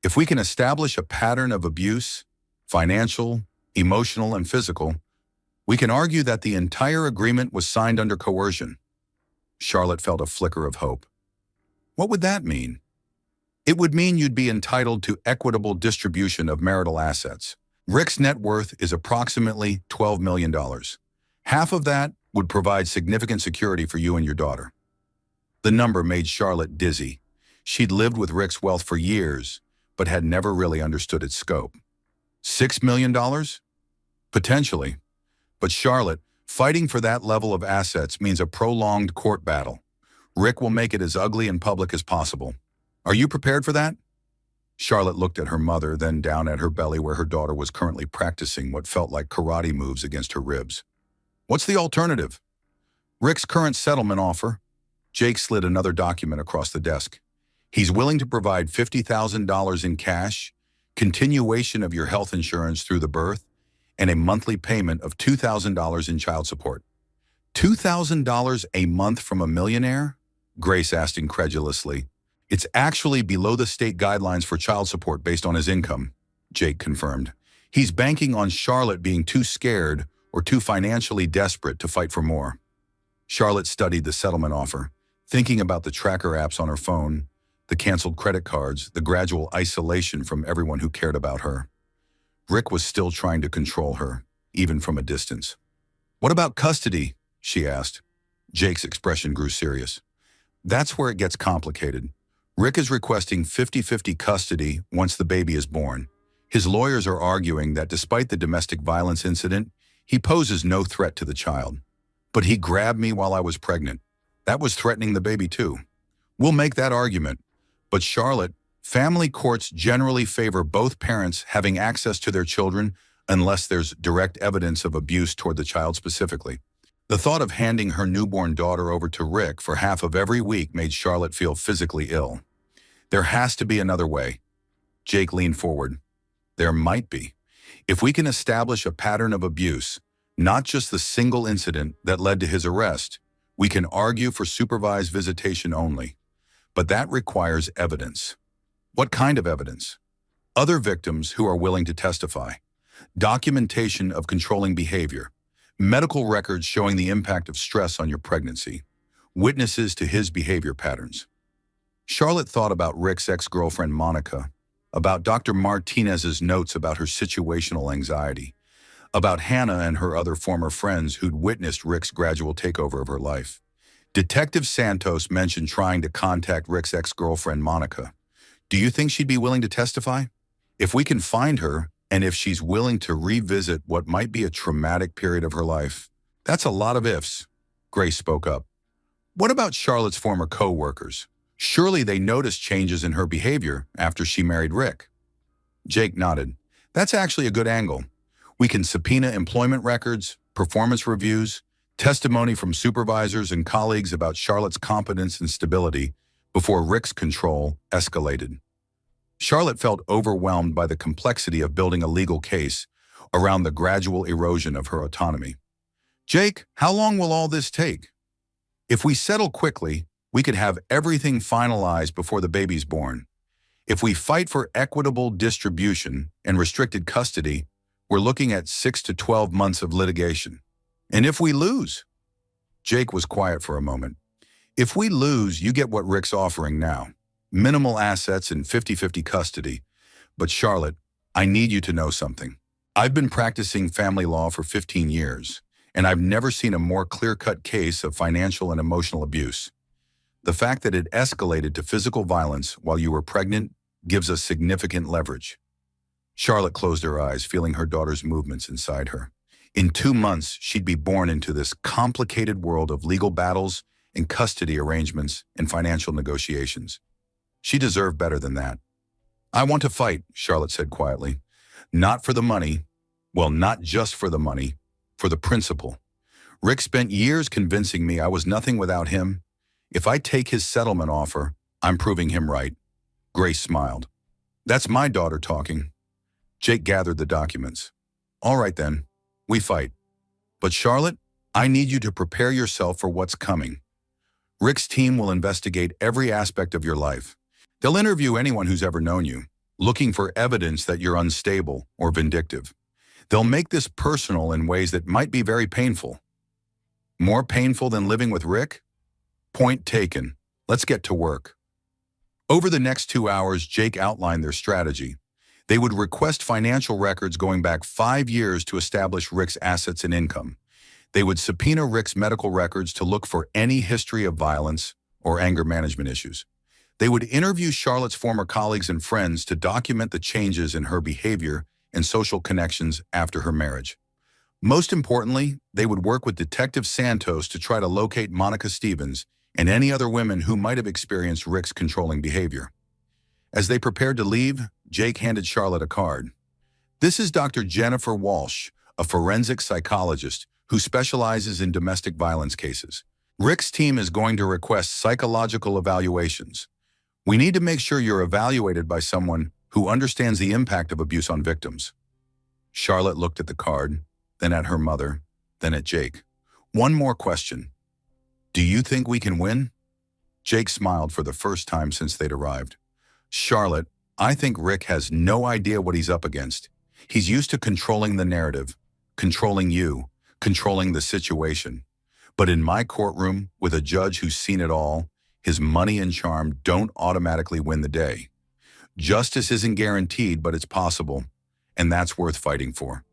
[SPEAKER 1] If we can establish a pattern of abuse, financial, emotional, and physical, we can argue that the entire agreement was signed under coercion. Charlotte felt a flicker of hope. What would that mean? It would mean you'd be entitled to equitable distribution of marital assets. Rick's net worth is approximately $12 million. Half of that would provide significant security for you and your daughter. The number made Charlotte dizzy. She'd lived with Rick's wealth for years, but had never really understood its scope. $6 million? Potentially. But Charlotte, fighting for that level of assets means a prolonged court battle. Rick will make it as ugly in public as possible. Are you prepared for that? Charlotte looked at her mother, then down at her belly where her daughter was currently practicing what felt like karate moves against her ribs. What's the alternative? Rick's current settlement offer. Jake slid another document across the desk. He's willing to provide $50,000 in cash, continuation of your health insurance through the birth, and a monthly payment of $2,000 in child support. $2,000 a month from a millionaire? Grace asked incredulously. It's actually below the state guidelines for child support based on his income, Jake confirmed. He's banking on Charlotte being too scared or too financially desperate to fight for more. Charlotte studied the settlement offer, thinking about the tracker apps on her phone, the canceled credit cards, the gradual isolation from everyone who cared about her. Rick was still trying to control her, even from a distance. What about custody? She asked. Jake's expression grew serious. That's where it gets complicated. Rick is requesting 50-50 custody once the baby is born. His lawyers are arguing that despite the domestic violence incident, he poses no threat to the child. But he grabbed me while I was pregnant. That was threatening the baby too. We'll make that argument. But Charlotte, family courts generally favor both parents having access to their children unless there's direct evidence of abuse toward the child specifically. The thought of handing her newborn daughter over to Rick for half of every week made Charlotte feel physically ill. There has to be another way. Jake leaned forward. There might be. If we can establish a pattern of abuse, not just the single incident that led to his arrest, we can argue for supervised visitation only. But that requires evidence. What kind of evidence? Other victims who are willing to testify. documentation of controlling behavior, medical records showing the impact of stress on your pregnancy, witnesses to his behavior patterns. Charlotte thought about Rick's ex-girlfriend Monica, about Dr. Martinez's notes about her situational anxiety, about Hannah and her other former friends who'd witnessed Rick's gradual takeover of her life. Detective Santos mentioned trying to contact Rick's ex-girlfriend Monica. Do you think she'd be willing to testify? If we can find her, and if she's willing to revisit what might be a traumatic period of her life. That's a lot of ifs. Grace spoke up. What about Charlotte's former co-workers? Surely they noticed changes in her behavior after she married Rick. Jake nodded. That's actually a good angle. We can subpoena employment records, performance reviews, testimony from supervisors and colleagues about Charlotte's competence and stability before Rick's control escalated. Charlotte felt overwhelmed by the complexity of building a legal case around the gradual erosion of her autonomy. Jake, how long will all this take? If we settle quickly, we could have everything finalized before the baby's born. If we fight for equitable distribution and restricted custody, we're looking at 6 to 12 months of litigation. And if we lose? Jake was quiet for a moment. If we lose, you get what Rick's offering now. Minimal assets and 50-50 custody. But Charlotte, I need you to know something. I've been practicing family law for 15 years, and I've never seen a more clear-cut case of financial and emotional abuse. The fact that it escalated to physical violence while you were pregnant gives us significant leverage. Charlotte closed her eyes, feeling her daughter's movements inside her. In 2 months, she'd be born into this complicated world of legal battles and custody arrangements and financial negotiations. She deserved better than that. I want to fight, Charlotte said quietly. Not for the money. Well, not just for the money, for the principle. Rick spent years convincing me I was nothing without him. If I take his settlement offer, I'm proving him right. Grace smiled. That's my daughter talking. Jake gathered the documents. All right then, we fight. But Charlotte, I need you to prepare yourself for what's coming. Rick's team will investigate every aspect of your life. They'll interview anyone who's ever known you, looking for evidence that you're unstable or vindictive. They'll make this personal in ways that might be very painful. More painful than living with Rick? Point taken. Let's get to work. Over the next 2 hours, Jake outlined their strategy. They would request financial records going back 5 years to establish Rick's assets and income. They would subpoena Rick's medical records to look for any history of violence or anger management issues. They would interview Charlotte's former colleagues and friends to document the changes in her behavior and social connections after her marriage. Most importantly, they would work with Detective Santos to try to locate Monica Stevens and any other women who might have experienced Rick's controlling behavior. As they prepared to leave, Jake handed Charlotte a card. This is Dr. Jennifer Walsh, a forensic psychologist who specializes in domestic violence cases. Rick's team is going to request psychological evaluations. We need to make sure you're evaluated by someone who understands the impact of abuse on victims. Charlotte looked at the card, then at her mother, then at Jake. One more question. Do you think we can win? Jake smiled for the first time since they'd arrived. Charlotte, I think Rick has no idea what he's up against. He's used to controlling the narrative, controlling you, controlling the situation. But in my courtroom, with a judge who's seen it all, his money and charm don't automatically win the day. Justice isn't guaranteed, but it's possible, and that's worth fighting for.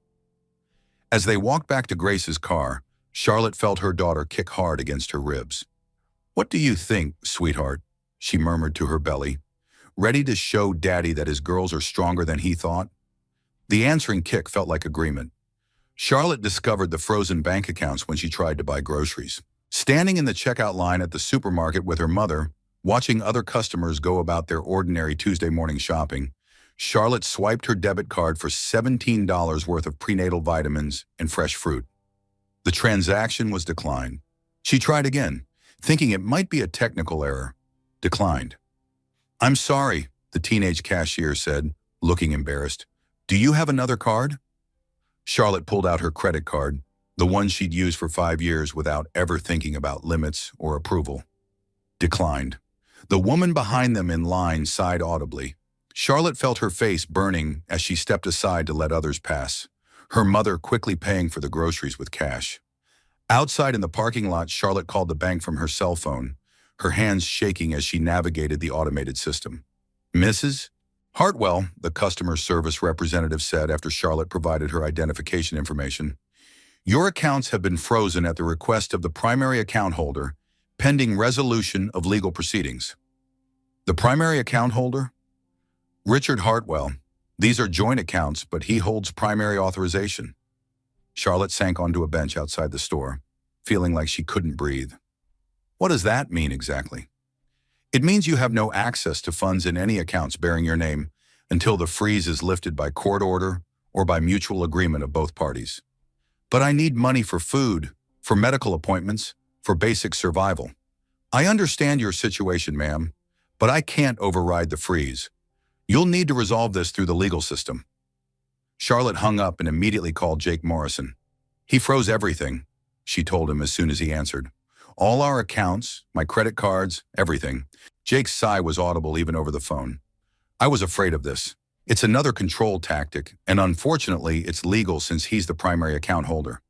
[SPEAKER 1] As they walked back to Grace's car, Charlotte felt her daughter kick hard against her ribs. What do you think, sweetheart? She murmured to her belly, ready to show Daddy that his girls are stronger than he thought. The answering kick felt like agreement. Charlotte discovered the frozen bank accounts when she tried to buy groceries. Standing in the checkout line at the supermarket with her mother, watching other customers go about their ordinary Tuesday morning shopping, Charlotte swiped her debit card for $17 worth of prenatal vitamins and fresh fruit. The transaction was declined. She tried again, thinking it might be a technical error. Declined. I'm sorry, the teenage cashier said, looking embarrassed. Do you have another card? Charlotte pulled out her credit card, the one she'd used for 5 years without ever thinking about limits or approval. Declined. The woman behind them in line sighed audibly. Charlotte felt her face burning as she stepped aside to let others pass, her mother quickly paying for the groceries with cash. Outside in the parking lot, Charlotte called the bank from her cell phone, her hands shaking as she navigated the automated system. Mrs. Hartwell, the customer service representative said after Charlotte provided her identification information, your accounts have been frozen at the request of the primary account holder, pending resolution of legal proceedings. The primary account holder? Richard Hartwell. These are joint accounts, but he holds primary authorization. Charlotte sank onto a bench outside the store, feeling like she couldn't breathe. What does that mean exactly? It means you have no access to funds in any accounts bearing your name until the freeze is lifted by court order or by mutual agreement of both parties. But I need money for food, for medical appointments, for basic survival. I understand your situation, ma'am, but I can't override the freeze. You'll need to resolve this through the legal system. Charlotte hung up and immediately called Jake Morrison. He froze everything, she told him as soon as he answered. All our accounts, my credit cards, everything. Jake's sigh was audible even over the phone. I was afraid of this. It's another control tactic, and unfortunately, it's legal since he's the primary account holder.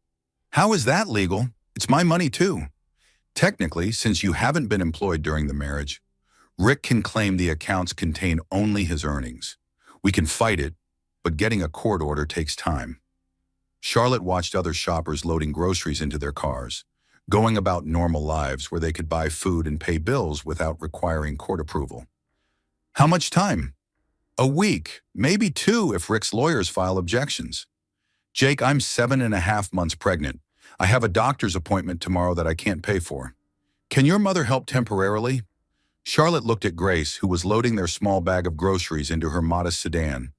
[SPEAKER 1] How is that legal? It's my money too. Technically, since you haven't been employed during the marriage, Rick can claim the accounts contain only his earnings. We can fight it, but getting a court order takes time. Charlotte watched other shoppers loading groceries into their cars, going about normal lives where they could buy food and pay bills without requiring court approval. How much time? A week, maybe 2 if Rick's lawyers file objections. Jake, I'm 7.5 months pregnant. I have a doctor's appointment tomorrow that I can't pay for. Can your mother help temporarily? Charlotte looked at Grace, who was loading their small bag of groceries into her modest sedan.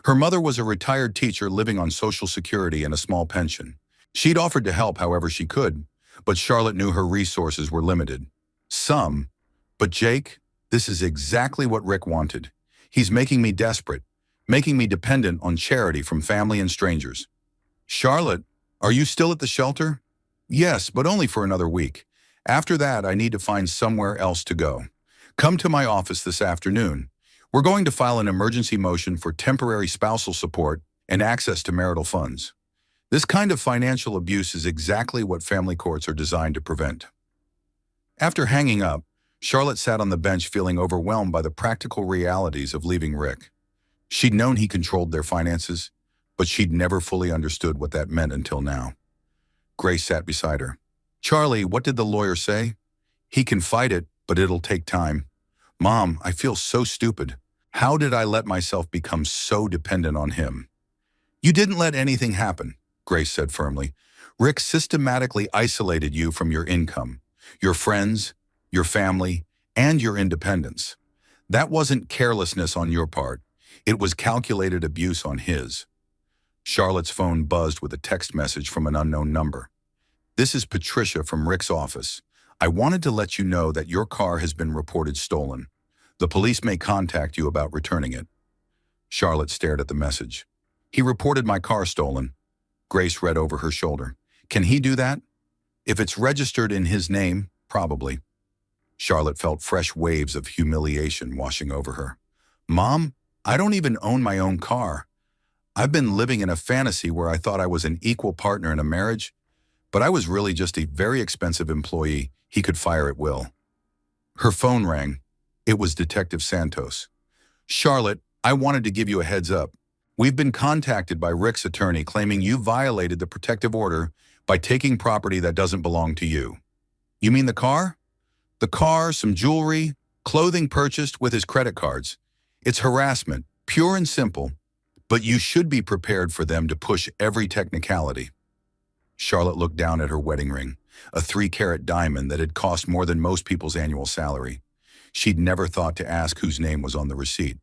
[SPEAKER 1] Her mother was a retired teacher living on Social Security and a small pension. She'd offered to help however she could, but Charlotte knew her resources were limited. But Jake, this is exactly what Rick wanted. He's making me desperate, making me dependent on charity from family and strangers. Charlotte, are you still at the shelter? Yes, but only for another week. After that, I need to find somewhere else to go. Come to my office this afternoon. We're going to file an emergency motion for temporary spousal support and access to marital funds. This kind of financial abuse is exactly what family courts are designed to prevent. After hanging up, Charlotte sat on the bench feeling overwhelmed by the practical realities of leaving Rick. She'd known he controlled their finances, but she'd never fully understood what that meant until now. Grace sat beside her. Charlie, what did the lawyer say? He can fight it, but it'll take time. Mom, I feel so stupid. How did I let myself become so dependent on him? You didn't let anything happen, Grace said firmly. Rick systematically isolated you from your income, your friends, your family, and your independence. That wasn't carelessness on your part. It was calculated abuse on his. Charlotte's phone buzzed with a text message from an unknown number. This is Patricia from Rick's office. I wanted to let you know that your car has been reported stolen. The police may contact you about returning it. Charlotte stared at the message. He reported my car stolen. Grace read over her shoulder. Can he do that? If it's registered in his name, probably. Charlotte felt fresh waves of humiliation washing over her. Mom, I don't even own my own car. I've been living in a fantasy where I thought I was an equal partner in a marriage, but I was really just a very expensive employee he could fire at will. Her phone rang. It was Detective Santos. Charlotte, I wanted to give you a heads up. We've been contacted by Rick's attorney claiming you violated the protective order by taking property that doesn't belong to you. You mean the car? The car, some jewelry, clothing purchased with his credit cards. It's harassment, pure and simple, but you should be prepared for them to push every technicality. Charlotte looked down at her wedding ring, a 3-carat diamond that had cost more than most people's annual salary. She'd never thought to ask whose name was on the receipt.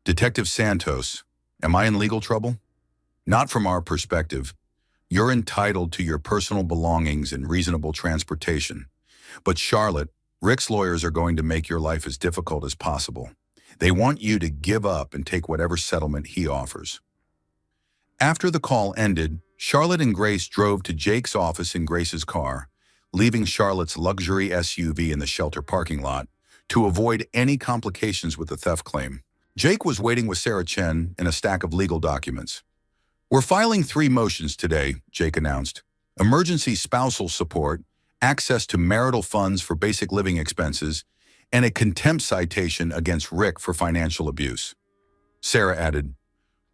[SPEAKER 1] Detective Santos, am I in legal trouble? Not from our perspective. You're entitled to your personal belongings and reasonable transportation. But Charlotte, Rick's lawyers are going to make your life as difficult as possible. They want you to give up and take whatever settlement he offers. After the call ended, Charlotte and Grace drove to Jake's office in Grace's car, leaving Charlotte's luxury SUV in the shelter parking lot to avoid any complications with the theft claim. Jake was waiting with Sarah Chen and a stack of legal documents. "We're filing 3 motions today," Jake announced. "Emergency spousal support, access to marital funds for basic living expenses, and a contempt citation against Rick for financial abuse." Sarah added,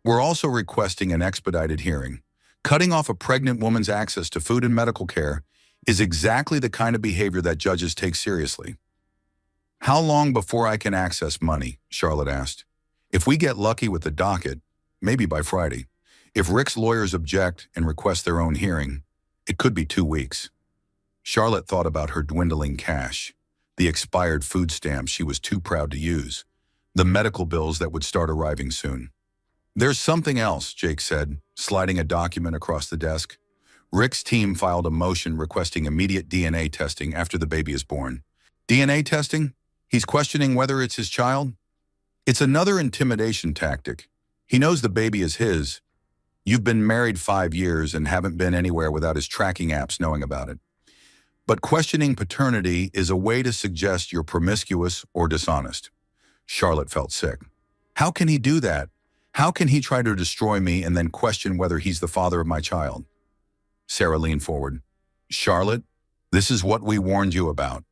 [SPEAKER 1] "We're also requesting an expedited hearing. Cutting off a pregnant woman's access to food and medical care is exactly the kind of behavior that judges take seriously." "How long before I can access money?" Charlotte asked. "If we get lucky with the docket, maybe by Friday. If Rick's lawyers object and request their own hearing, it could be 2 weeks." Charlotte thought about her dwindling cash, the expired food stamps she was too proud to use, the medical bills that would start arriving soon. "There's something else," Jake said, sliding a document across the desk. "Rick's team filed a motion requesting immediate DNA testing after the baby is born." "DNA testing? He's questioning whether it's his child?" "It's another intimidation tactic. He knows the baby is his. You've been married 5 years and haven't been anywhere without his tracking apps knowing about it. But questioning paternity is a way to suggest you're promiscuous or dishonest." Charlotte felt sick. "How can he do that? How can he try to destroy me and then question whether he's the father of my child?" Sarah leaned forward. "Charlotte, this is what we warned you about.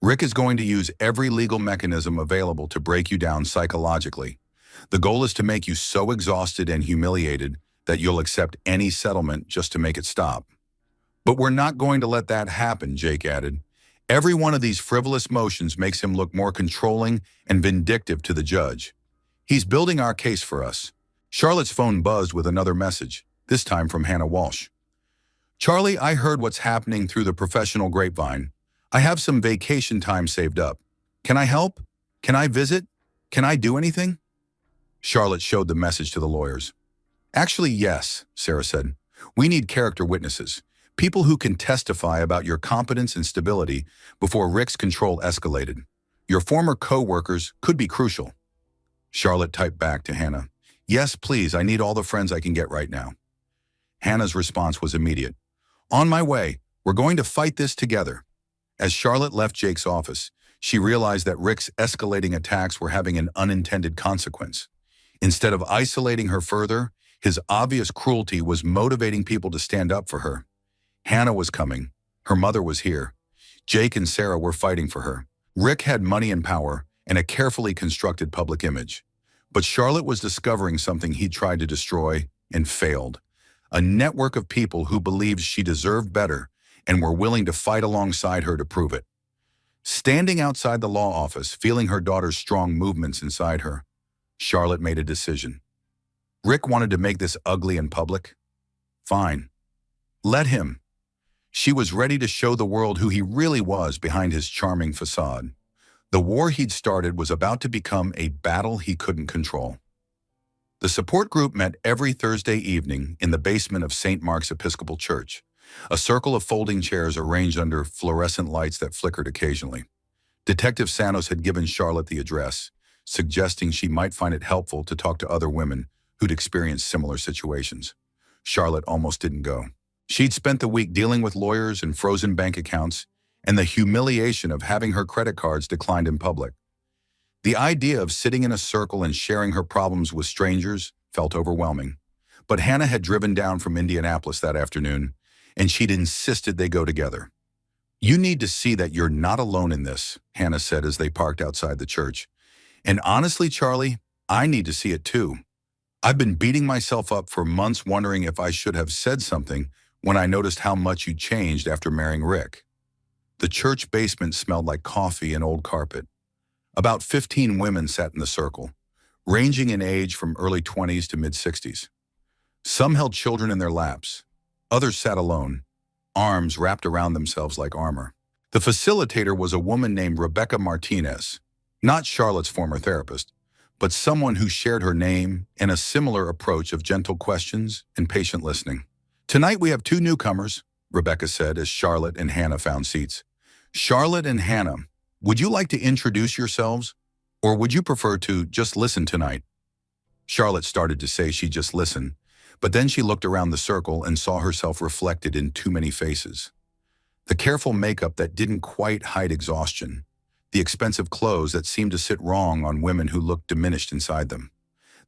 [SPEAKER 1] Rick is going to use every legal mechanism available to break you down psychologically. The goal is to make you so exhausted and humiliated that you'll accept any settlement just to make it stop." "But we're not going to let that happen," Jake added. "Every one of these frivolous motions makes him look more controlling and vindictive to the judge. He's building our case for us." Charlotte's phone buzzed with another message, this time from Hannah Walsh. "Charlie, I heard what's happening through the professional grapevine. I have some vacation time saved up. Can I help? Can I visit? Can I do anything?" Charlotte showed the message to the lawyers. "Actually, yes," Sarah said. "We need character witnesses, people who can testify about your competence and stability before Rick's control escalated. Your former co-workers could be crucial." Charlotte typed back to Hannah, "Yes, please, I need all the friends I can get right now." Hannah's response was immediate. "On my way. We're going to fight this together." As Charlotte left Jake's office, she realized that Rick's escalating attacks were having an unintended consequence. Instead of isolating her further, his obvious cruelty was motivating people to stand up for her. Hannah was coming. Her mother was here. Jake and Sarah were fighting for her. Rick had money and power and a carefully constructed public image. But Charlotte was discovering something he tried to destroy and failed. A network of people who believed she deserved better and were willing to fight alongside her to prove it. Standing outside the law office, feeling her daughter's strong movements inside her, Charlotte made a decision. Rick wanted to make this ugly in public? Fine. Let him. She was ready to show the world who he really was behind his charming facade. The war he'd started was about to become a battle he couldn't control. The support group met every Thursday evening in the basement of St. Mark's Episcopal Church, a circle of folding chairs arranged under fluorescent lights that flickered occasionally. Detective Santos had given Charlotte the address, suggesting she might find it helpful to talk to other women who'd experienced similar situations. Charlotte almost didn't go. She'd spent the week dealing with lawyers and frozen bank accounts, and the humiliation of having her credit cards declined in public. The idea of sitting in a circle and sharing her problems with strangers felt overwhelming. But Hannah had driven down from Indianapolis that afternoon, and she'd insisted they go together. "You need to see that you're not alone in this," Hannah said as they parked outside the church. "And honestly, Charlie, I need to see it too. I've been beating myself up for months wondering if I should have said something when I noticed how much you changed after marrying Rick." The church basement smelled like coffee and old carpet. About 15 women sat in the circle, ranging in age from early 20s to mid-60s. Some held children in their laps. Others sat alone, arms wrapped around themselves like armor. The facilitator was a woman named Rebecca Martinez, not Charlotte's former therapist, but someone who shared her name and a similar approach of gentle questions and patient listening. "Tonight we have 2 newcomers," Rebecca said as Charlotte and Hannah found seats. "Charlotte and Hannah, would you like to introduce yourselves, or would you prefer to just listen tonight?" Charlotte started to say she'd just listen, but then she looked around the circle and saw herself reflected in too many faces. The careful makeup that didn't quite hide exhaustion, the expensive clothes that seemed to sit wrong on women who looked diminished inside them,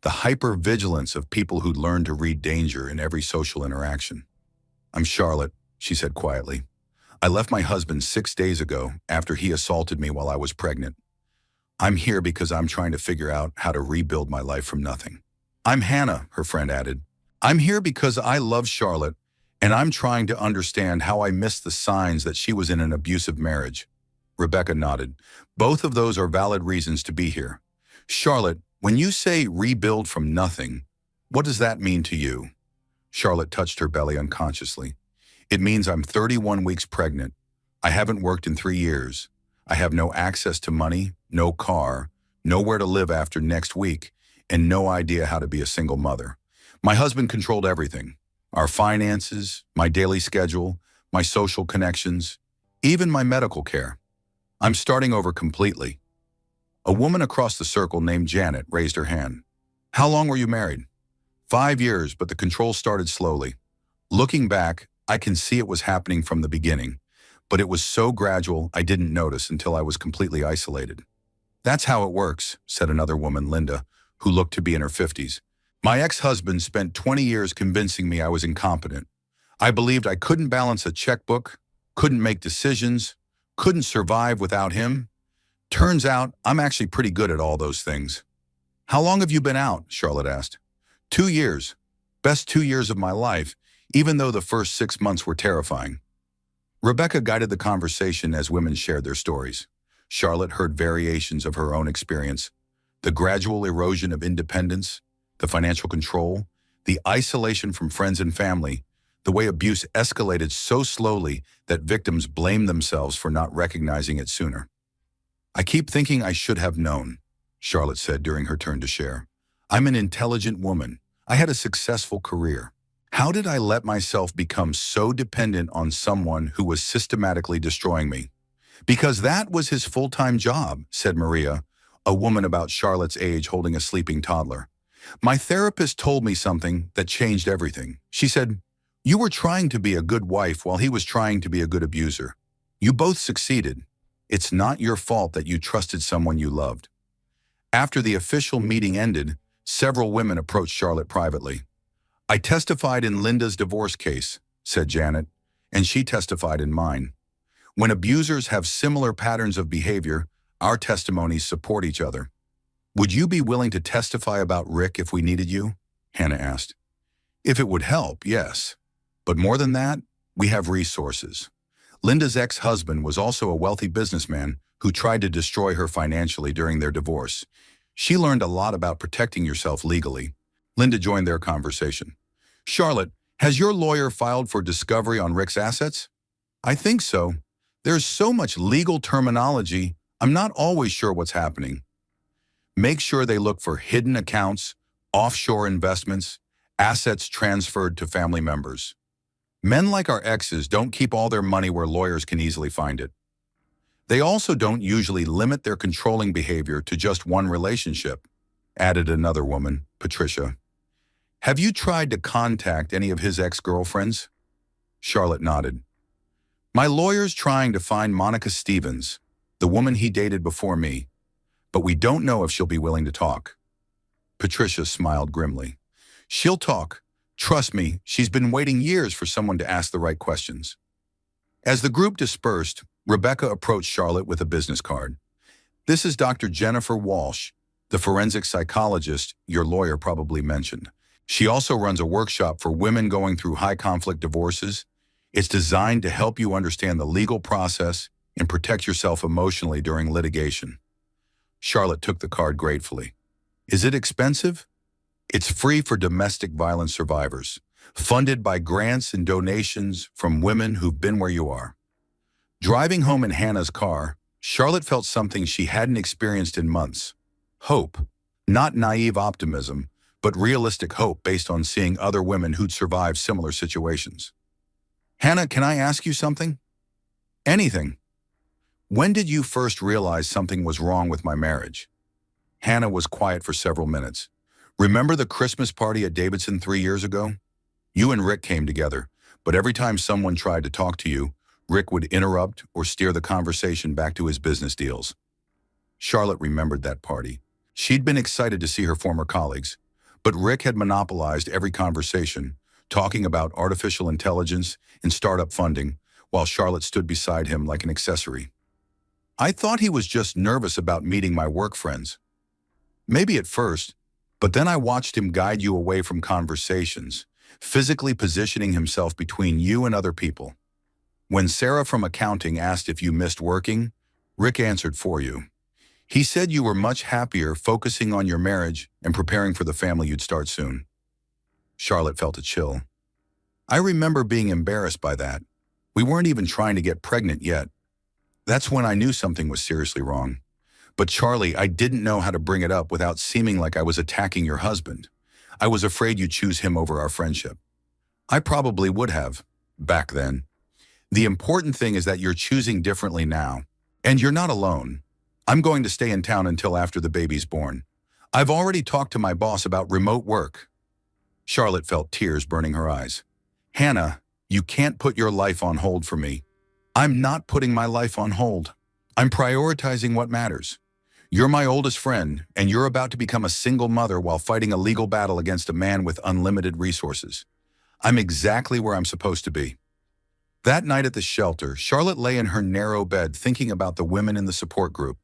[SPEAKER 1] the hyper-vigilance of people who'd learned to read danger in every social interaction. "I'm Charlotte," she said quietly. "I left my husband 6 days ago after he assaulted me while I was pregnant. I'm here because I'm trying to figure out how to rebuild my life from nothing." "I'm Hannah," her friend added. "I'm here because I love Charlotte, and I'm trying to understand how I missed the signs that she was in an abusive marriage." Rebecca nodded. "Both of those are valid reasons to be here. Charlotte, when you say rebuild from nothing, what does that mean to you?" Charlotte touched her belly unconsciously. "It means I'm 31 weeks pregnant. I haven't worked in 3 years. I have no access to money, no car, nowhere to live after next week, and no idea how to be a single mother. My husband controlled everything. Our finances, my daily schedule, my social connections, even my medical care. I'm starting over completely." A woman across the circle named Janet raised her hand. "How long were you married?" 5 years, but the control started slowly. Looking back, I can see it was happening from the beginning, but it was so gradual I didn't notice until I was completely isolated." "That's how it works," said another woman, Linda, who looked to be in her 50s. "My ex-husband spent 20 years convincing me I was incompetent. I believed I couldn't balance a checkbook, couldn't make decisions, couldn't survive without him. Turns out I'm actually pretty good at all those things." "How long have you been out?" Charlotte asked. 2 years. Best 2 years of my life, even though the first 6 months were terrifying." Rebecca guided the conversation as women shared their stories. Charlotte heard variations of her own experience: the gradual erosion of independence, the financial control, the isolation from friends and family, the way abuse escalated so slowly that victims blamed themselves for not recognizing it sooner. "I keep thinking I should have known," Charlotte said during her turn to share. "I'm an intelligent woman. I had a successful career. How did I let myself become so dependent on someone who was systematically destroying me?" "Because that was his full-time job," said Maria, a woman about Charlotte's age holding a sleeping toddler. "My therapist told me something that changed everything. She said, 'You were trying to be a good wife while he was trying to be a good abuser. You both succeeded. It's not your fault that you trusted someone you loved.'" After the official meeting ended, several women approached Charlotte privately. "I testified in Linda's divorce case," said Janet, "and she testified in mine. When abusers have similar patterns of behavior, our testimonies support each other." "Would you be willing to testify about Rick if we needed you?" Hannah asked. "If it would help, yes. But more than that, we have resources." Linda's ex-husband was also a wealthy businessman who tried to destroy her financially during their divorce. She learned a lot about protecting yourself legally. Linda joined their conversation. "Charlotte, has your lawyer filed for discovery on Rick's assets?" "I think so. There's so much legal terminology, I'm not always sure what's happening." "Make sure they look for hidden accounts, offshore investments, assets transferred to family members. Men like our exes don't keep all their money where lawyers can easily find it. They also don't usually limit their controlling behavior to just one relationship," added another woman, Patricia. "Have you tried to contact any of his ex-girlfriends?" Charlotte nodded. "My lawyer's trying to find Monica Stevens, the woman he dated before me, but we don't know if she'll be willing to talk." Patricia smiled grimly. "She'll talk. Trust me, she's been waiting years for someone to ask the right questions." As the group dispersed, Rebecca approached Charlotte with a business card. "This is Dr. Jennifer Walsh, the forensic psychologist your lawyer probably mentioned. She also runs a workshop for women going through high-conflict divorces. It's designed to help you understand the legal process and protect yourself emotionally during litigation." Charlotte took the card gratefully. "Is it expensive?" "It's free for domestic violence survivors, funded by grants and donations from women who've been where you are." Driving home in Hannah's car, Charlotte felt something she hadn't experienced in months. Hope. Not naive optimism, but realistic hope based on seeing other women who'd survived similar situations. "Hannah, can I ask you something?" "Anything." "When did you first realize something was wrong with my marriage?" Hannah was quiet for several minutes. "Remember the Christmas party at Davidson 3 years ago? You and Rick came together, but every time someone tried to talk to you, Rick would interrupt or steer the conversation back to his business deals. Charlotte remembered that party. She'd been excited to see her former colleagues, but Rick had monopolized every conversation, talking about artificial intelligence and startup funding, while Charlotte stood beside him like an accessory. I thought he was just nervous about meeting my work friends. Maybe at first, but then I watched him guide you away from conversations, physically positioning himself between you and other people. When Sarah from accounting asked if you missed working, Rick answered for you. He said you were much happier focusing on your marriage and preparing for the family you'd start soon. Charlotte felt a chill. I remember being embarrassed by that. We weren't even trying to get pregnant yet. That's when I knew something was seriously wrong. But Charlie, I didn't know how to bring it up without seeming like I was attacking your husband. I was afraid you'd choose him over our friendship. I probably would have, back then. The important thing is that you're choosing differently now. And you're not alone. I'm going to stay in town until after the baby's born. I've already talked to my boss about remote work. Charlotte felt tears burning her eyes. Hannah, you can't put your life on hold for me. I'm not putting my life on hold. I'm prioritizing what matters. You're my oldest friend, and you're about to become a single mother while fighting a legal battle against a man with unlimited resources. I'm exactly where I'm supposed to be. That night at the shelter, Charlotte lay in her narrow bed thinking about the women in the support group.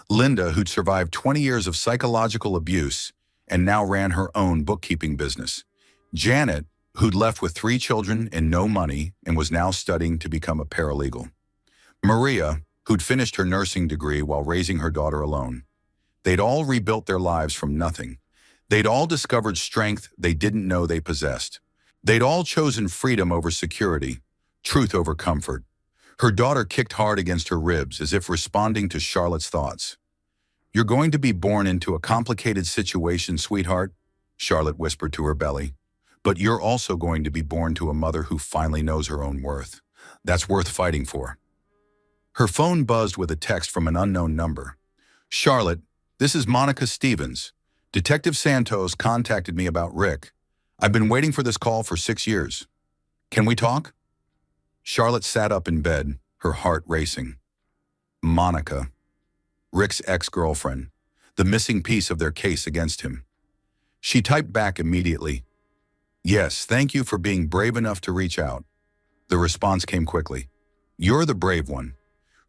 [SPEAKER 1] Linda, who'd survived 20 years of psychological abuse and now ran her own bookkeeping business. Janet, who'd left with 3 children and no money and was now studying to become a paralegal. Maria, who'd finished her nursing degree while raising her daughter alone. They'd all rebuilt their lives from nothing. They'd all discovered strength they didn't know they possessed. They'd all chosen freedom over security, truth over comfort. Her daughter kicked hard against her ribs as if responding to Charlotte's thoughts. You're going to be born into a complicated situation, sweetheart, Charlotte whispered to her belly. But you're also going to be born to a mother who finally knows her own worth. That's worth fighting for. Her phone buzzed with a text from an unknown number. Charlotte, this is Monica Stevens. Detective Santos contacted me about Rick. I've been waiting for this call for 6 years. Can we talk? Charlotte sat up in bed, her heart racing. Monica, Rick's ex-girlfriend, the missing piece of their case against him. She typed back immediately. Yes, thank you for being brave enough to reach out. The response came quickly. You're the brave one.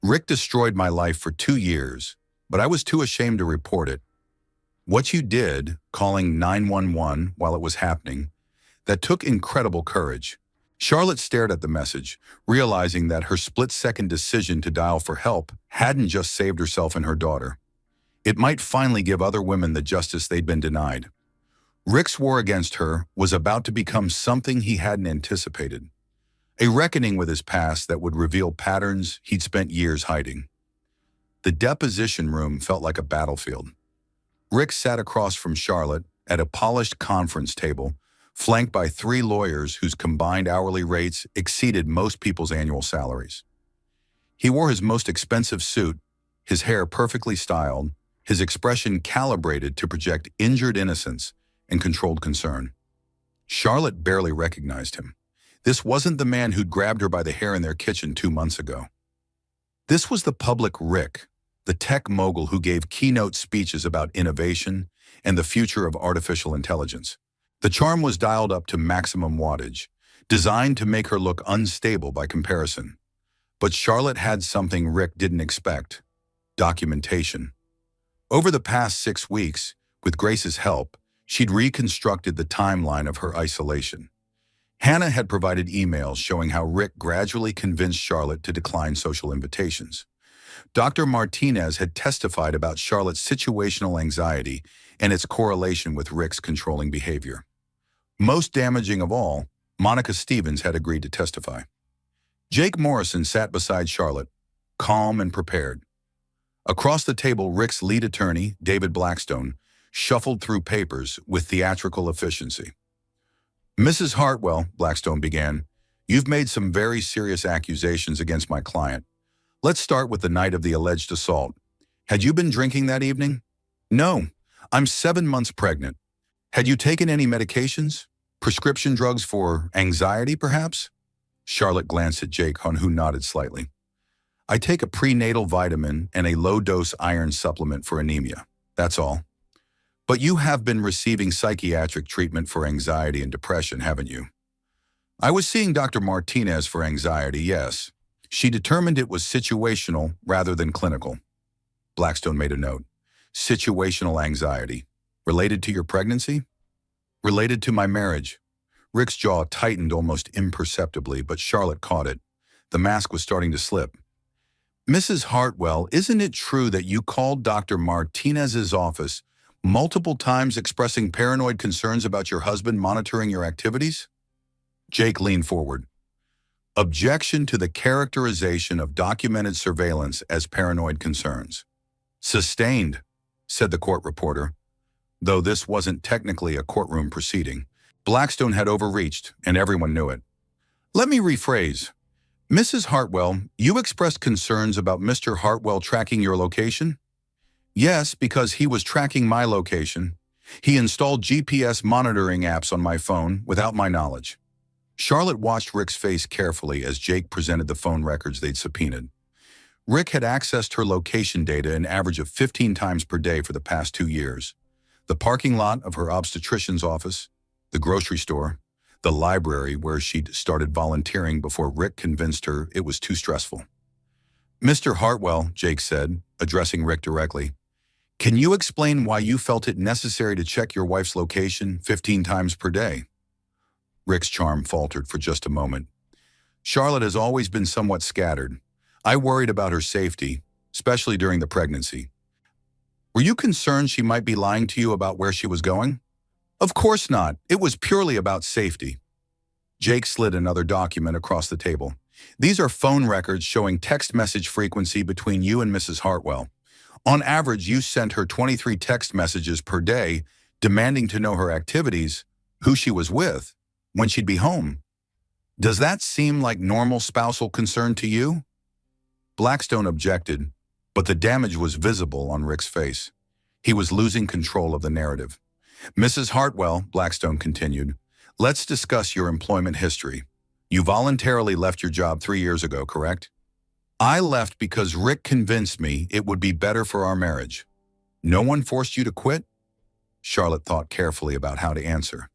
[SPEAKER 1] Rick destroyed my life for 2 years, but I was too ashamed to report it. What you did, calling 911 while it was happening, that took incredible courage. Charlotte stared at the message, realizing that her split-second decision to dial for help hadn't just saved herself and her daughter. It might finally give other women the justice they'd been denied. Rick's war against her was about to become something he hadn't anticipated. A reckoning with his past that would reveal patterns he'd spent years hiding. The deposition room felt like a battlefield. Rick sat across from Charlotte at a polished conference table, flanked by 3 lawyers whose combined hourly rates exceeded most people's annual salaries. He wore his most expensive suit, his hair perfectly styled, his expression calibrated to project injured innocence and controlled concern. Charlotte barely recognized him. This wasn't the man who'd grabbed her by the hair in their kitchen 2 months ago. This was the public Rick, the tech mogul who gave keynote speeches about innovation and the future of artificial intelligence. The charm was dialed up to maximum wattage, designed to make her look unstable by comparison. But Charlotte had something Rick didn't expect: documentation. Over the past 6 weeks, with Grace's help, she'd reconstructed the timeline of her isolation. Hannah had provided emails showing how Rick gradually convinced Charlotte to decline social invitations. Dr. Martinez had testified about Charlotte's situational anxiety and its correlation with Rick's controlling behavior. Most damaging of all, Monica Stevens had agreed to testify. Jake Morrison sat beside Charlotte, calm and prepared. Across the table, Rick's lead attorney, David Blackstone, shuffled through papers with theatrical efficiency. Mrs. Hartwell, Blackstone began, you've made some very serious accusations against my client. Let's start with the night of the alleged assault. Had you been drinking that evening? No, I'm 7 months pregnant. Had you taken any medications? Prescription drugs for anxiety, perhaps? Charlotte glanced at Jake, who nodded slightly. I take a prenatal vitamin and a low-dose iron supplement for anemia. That's all. But you have been receiving psychiatric treatment for anxiety and depression, haven't you? I was seeing Dr. Martinez for anxiety, yes. She determined it was situational rather than clinical. Blackstone made a note. Situational anxiety. Related to your pregnancy? Related to my marriage. Rick's jaw tightened almost imperceptibly, but Charlotte caught it. The mask was starting to slip. Mrs. Hartwell, isn't it true that you called Dr. Martinez's office multiple times expressing paranoid concerns about your husband monitoring your activities? Jake leaned forward. Objection to the characterization of documented surveillance as paranoid concerns. Sustained, said the court reporter. Though this wasn't technically a courtroom proceeding, Blackstone had overreached, and everyone knew it. Let me rephrase. Mrs. Hartwell, you expressed concerns about Mr. Hartwell tracking your location? Yes, because he was tracking my location. He installed GPS monitoring apps on my phone without my knowledge. Charlotte watched Rick's face carefully as Jake presented the phone records they'd subpoenaed. Rick had accessed her location data an average of 15 times per day for the past 2 years. The parking lot of her obstetrician's office, the grocery store, the library where she'd started volunteering before Rick convinced her it was too stressful. Mr. Hartwell, Jake said, addressing Rick directly, can you explain why you felt it necessary to check your wife's location 15 times per day? Rick's charm faltered for just a moment. Charlotte has always been somewhat scattered. I worried about her safety, especially during the pregnancy. Were you concerned she might be lying to you about where she was going? Of course not. It was purely about safety. Jake slid another document across the table. These are phone records showing text message frequency between you and Mrs. Hartwell. On average, you sent her 23 text messages per day, demanding to know her activities, who she was with, when she'd be home. Does that seem like normal spousal concern to you? Blackstone objected, but the damage was visible on Rick's face. He was losing control of the narrative. Mrs. Hartwell, Blackstone continued, let's discuss your employment history. You voluntarily left your job 3 years ago, correct? I left because Rick convinced me it would be better for our marriage. No one forced you to quit? Charlotte thought carefully about how to answer.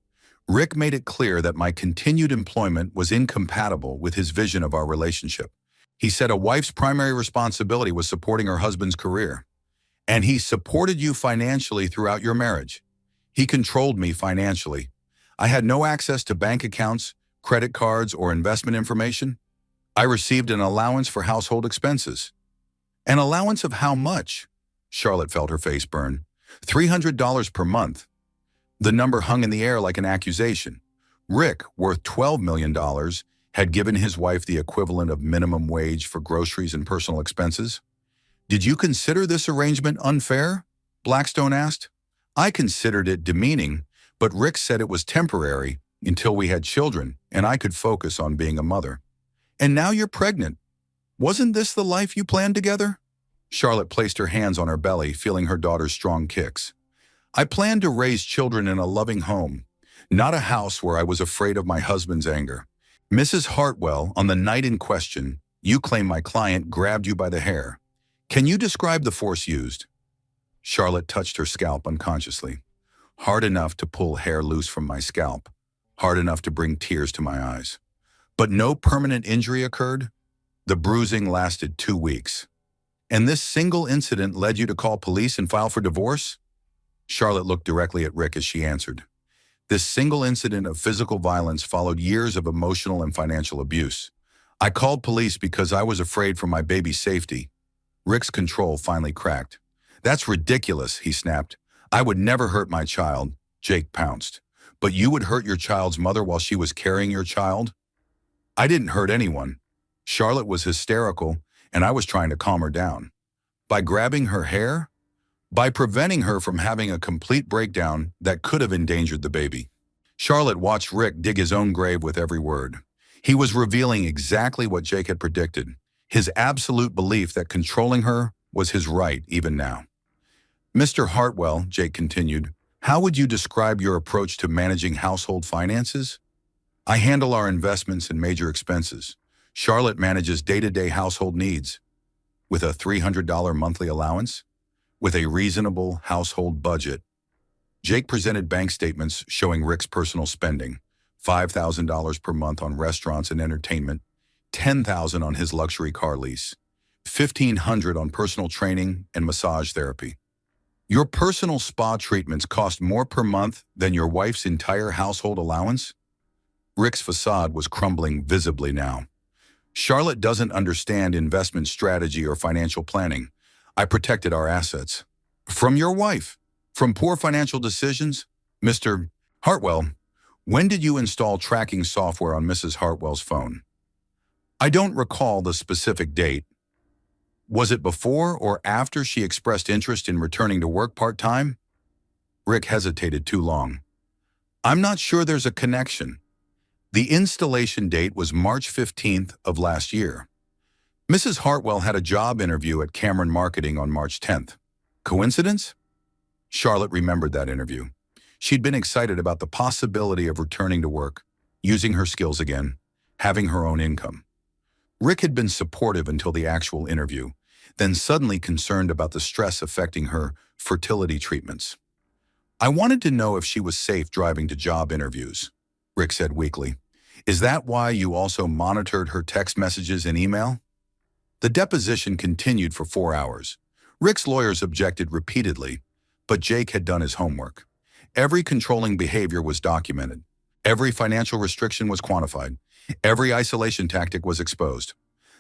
[SPEAKER 1] Rick made it clear that my continued employment was incompatible with his vision of our relationship. He said a wife's primary responsibility was supporting her husband's career. And he supported you financially throughout your marriage. He controlled me financially. I had no access to bank accounts, credit cards, or investment information. I received an allowance for household expenses. An allowance of how much? Charlotte felt her face burn. $300 per month. The number hung in the air like an accusation. Rick, worth $12 million, had given his wife the equivalent of minimum wage for groceries and personal expenses. Did you consider this arrangement unfair? Blackstone asked. I considered it demeaning, but Rick said it was temporary until we had children and I could focus on being a mother. And now you're pregnant. Wasn't this the life you planned together? Charlotte placed her hands on her belly, feeling her daughter's strong kicks. I planned to raise children in a loving home, not a house where I was afraid of my husband's anger. Mrs. Hartwell, on the night in question, you claim my client grabbed you by the hair. Can you describe the force used? Charlotte touched her scalp unconsciously. Hard enough to pull hair loose from my scalp. Hard enough to bring tears to my eyes. But no permanent injury occurred? The bruising lasted 2 weeks. And this single incident led you to call police and file for divorce? Charlotte looked directly at Rick as she answered. This single incident of physical violence followed years of emotional and financial abuse. I called police because I was afraid for my baby's safety. Rick's control finally cracked. That's ridiculous, he snapped. I would never hurt my child, Jake pounced. But you would hurt your child's mother while she was carrying your child? I didn't hurt anyone. Charlotte was hysterical, and I was trying to calm her down. By grabbing her hair? By preventing her from having a complete breakdown that could have endangered the baby. Charlotte watched Rick dig his own grave with every word. He was revealing exactly what Jake had predicted, his absolute belief that controlling her was his right even now. Mr. Hartwell, Jake continued, how would you describe your approach to managing household finances? I handle our investments and major expenses. Charlotte manages day-to-day household needs. with a $300 monthly allowance, with a reasonable household budget. Jake presented bank statements showing Rick's personal spending, $5,000 per month on restaurants and entertainment, $10,000 on his luxury car lease, $1,500 on personal training and massage therapy. Your personal spa treatments cost more per month than your wife's entire household allowance? Rick's facade was crumbling visibly now. Charlotte doesn't understand investment strategy or financial planning. I protected our assets. From your wife? From poor financial decisions? Mr. Hartwell, when did you install tracking software on Mrs. Hartwell's phone? I don't recall the specific date. Was it before or after she expressed interest in returning to work part-time? Rick hesitated too long. I'm not sure there's a connection. The installation date was March 15th of last year. Mrs. Hartwell had a job interview at Cameron Marketing on March 10th. Coincidence? Charlotte remembered that interview. She'd been excited about the possibility of returning to work, using her skills again, having her own income. Rick had been supportive until the actual interview, then suddenly concerned about the stress affecting her fertility treatments. I wanted to know if she was safe driving to job interviews, Rick said weakly. Is that why you also monitored her text messages and email? The deposition continued for 4 hours. Rick's lawyers objected repeatedly, but Jake had done his homework. Every controlling behavior was documented. Every financial restriction was quantified. Every isolation tactic was exposed.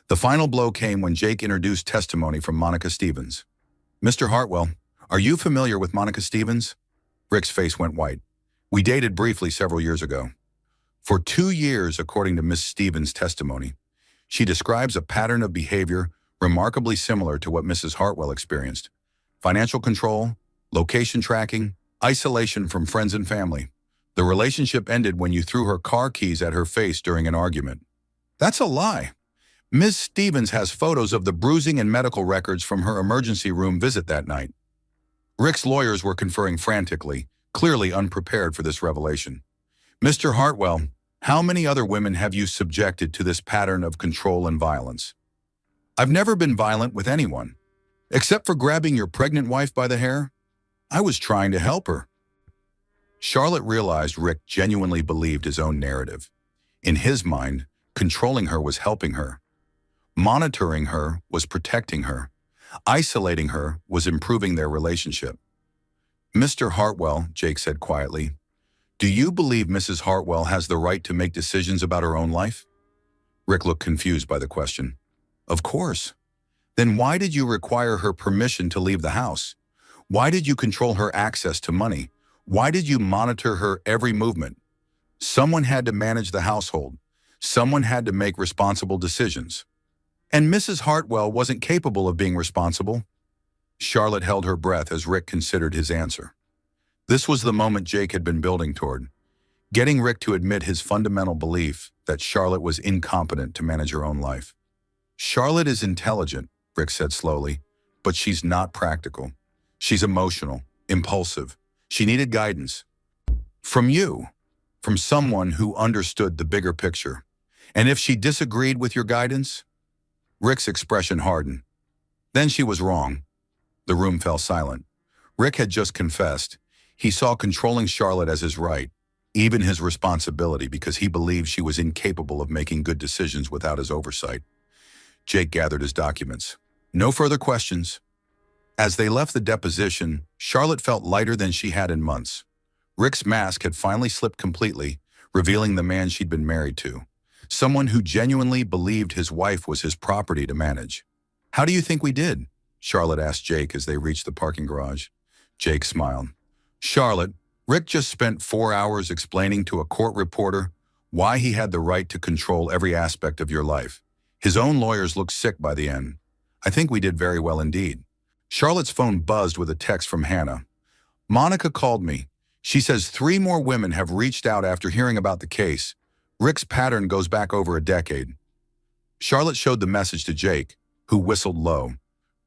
[SPEAKER 1] The final blow came when Jake introduced testimony from Monica Stevens. Mr. Hartwell, are you familiar with Monica Stevens? Rick's face went white. We dated briefly several years ago. For 2 years, according to Miss Stevens' testimony, she describes a pattern of behavior remarkably similar to what Mrs. Hartwell experienced. Financial control, location tracking, isolation from friends and family. The relationship ended when you threw her car keys at her face during an argument. That's a lie. Ms. Stevens has photos of the bruising and medical records from her emergency room visit that night. Rick's lawyers were conferring frantically, clearly unprepared for this revelation. Mr. Hartwell, how many other women have you subjected to this pattern of control and violence? I've never been violent with anyone. Except for grabbing your pregnant wife by the hair? I was trying to help her. Charlotte realized Rick genuinely believed his own narrative. In his mind, controlling her was helping her. Monitoring her was protecting her. Isolating her was improving their relationship. Mr. Hartwell, Jake said quietly, do you believe Mrs. Hartwell has the right to make decisions about her own life? Rick looked confused by the question. Of course. Then why did you require her permission to leave the house? Why did you control her access to money? Why did you monitor her every movement? Someone had to manage the household. Someone had to make responsible decisions. And Mrs. Hartwell wasn't capable of being responsible. Charlotte held her breath as Rick considered his answer. This was the moment Jake had been building toward, getting Rick to admit his fundamental belief that Charlotte was incompetent to manage her own life. Charlotte is intelligent, Rick said slowly, but she's not practical. She's emotional, impulsive. She needed guidance. From you, from someone who understood the bigger picture. And if she disagreed with your guidance? Rick's expression hardened. Then she was wrong. The room fell silent. Rick had just confessed. He saw controlling Charlotte as his right, even his responsibility, because he believed she was incapable of making good decisions without his oversight. Jake gathered his documents. No further questions. As they left the deposition, Charlotte felt lighter than she had in months. Rick's mask had finally slipped completely, revealing the man she'd been married to. Someone who genuinely believed his wife was his property to manage. How do you think we did? Charlotte asked Jake as they reached the parking garage. Jake smiled. Charlotte, Rick just spent 4 hours explaining to a court reporter why he had the right to control every aspect of your life. His own lawyers looked sick by the end. I think we did very well indeed. Charlotte's phone buzzed with a text from Hannah. Monica called me. She says 3 more women have reached out after hearing about the case. Rick's pattern goes back over a decade. Charlotte showed the message to Jake, who whistled low.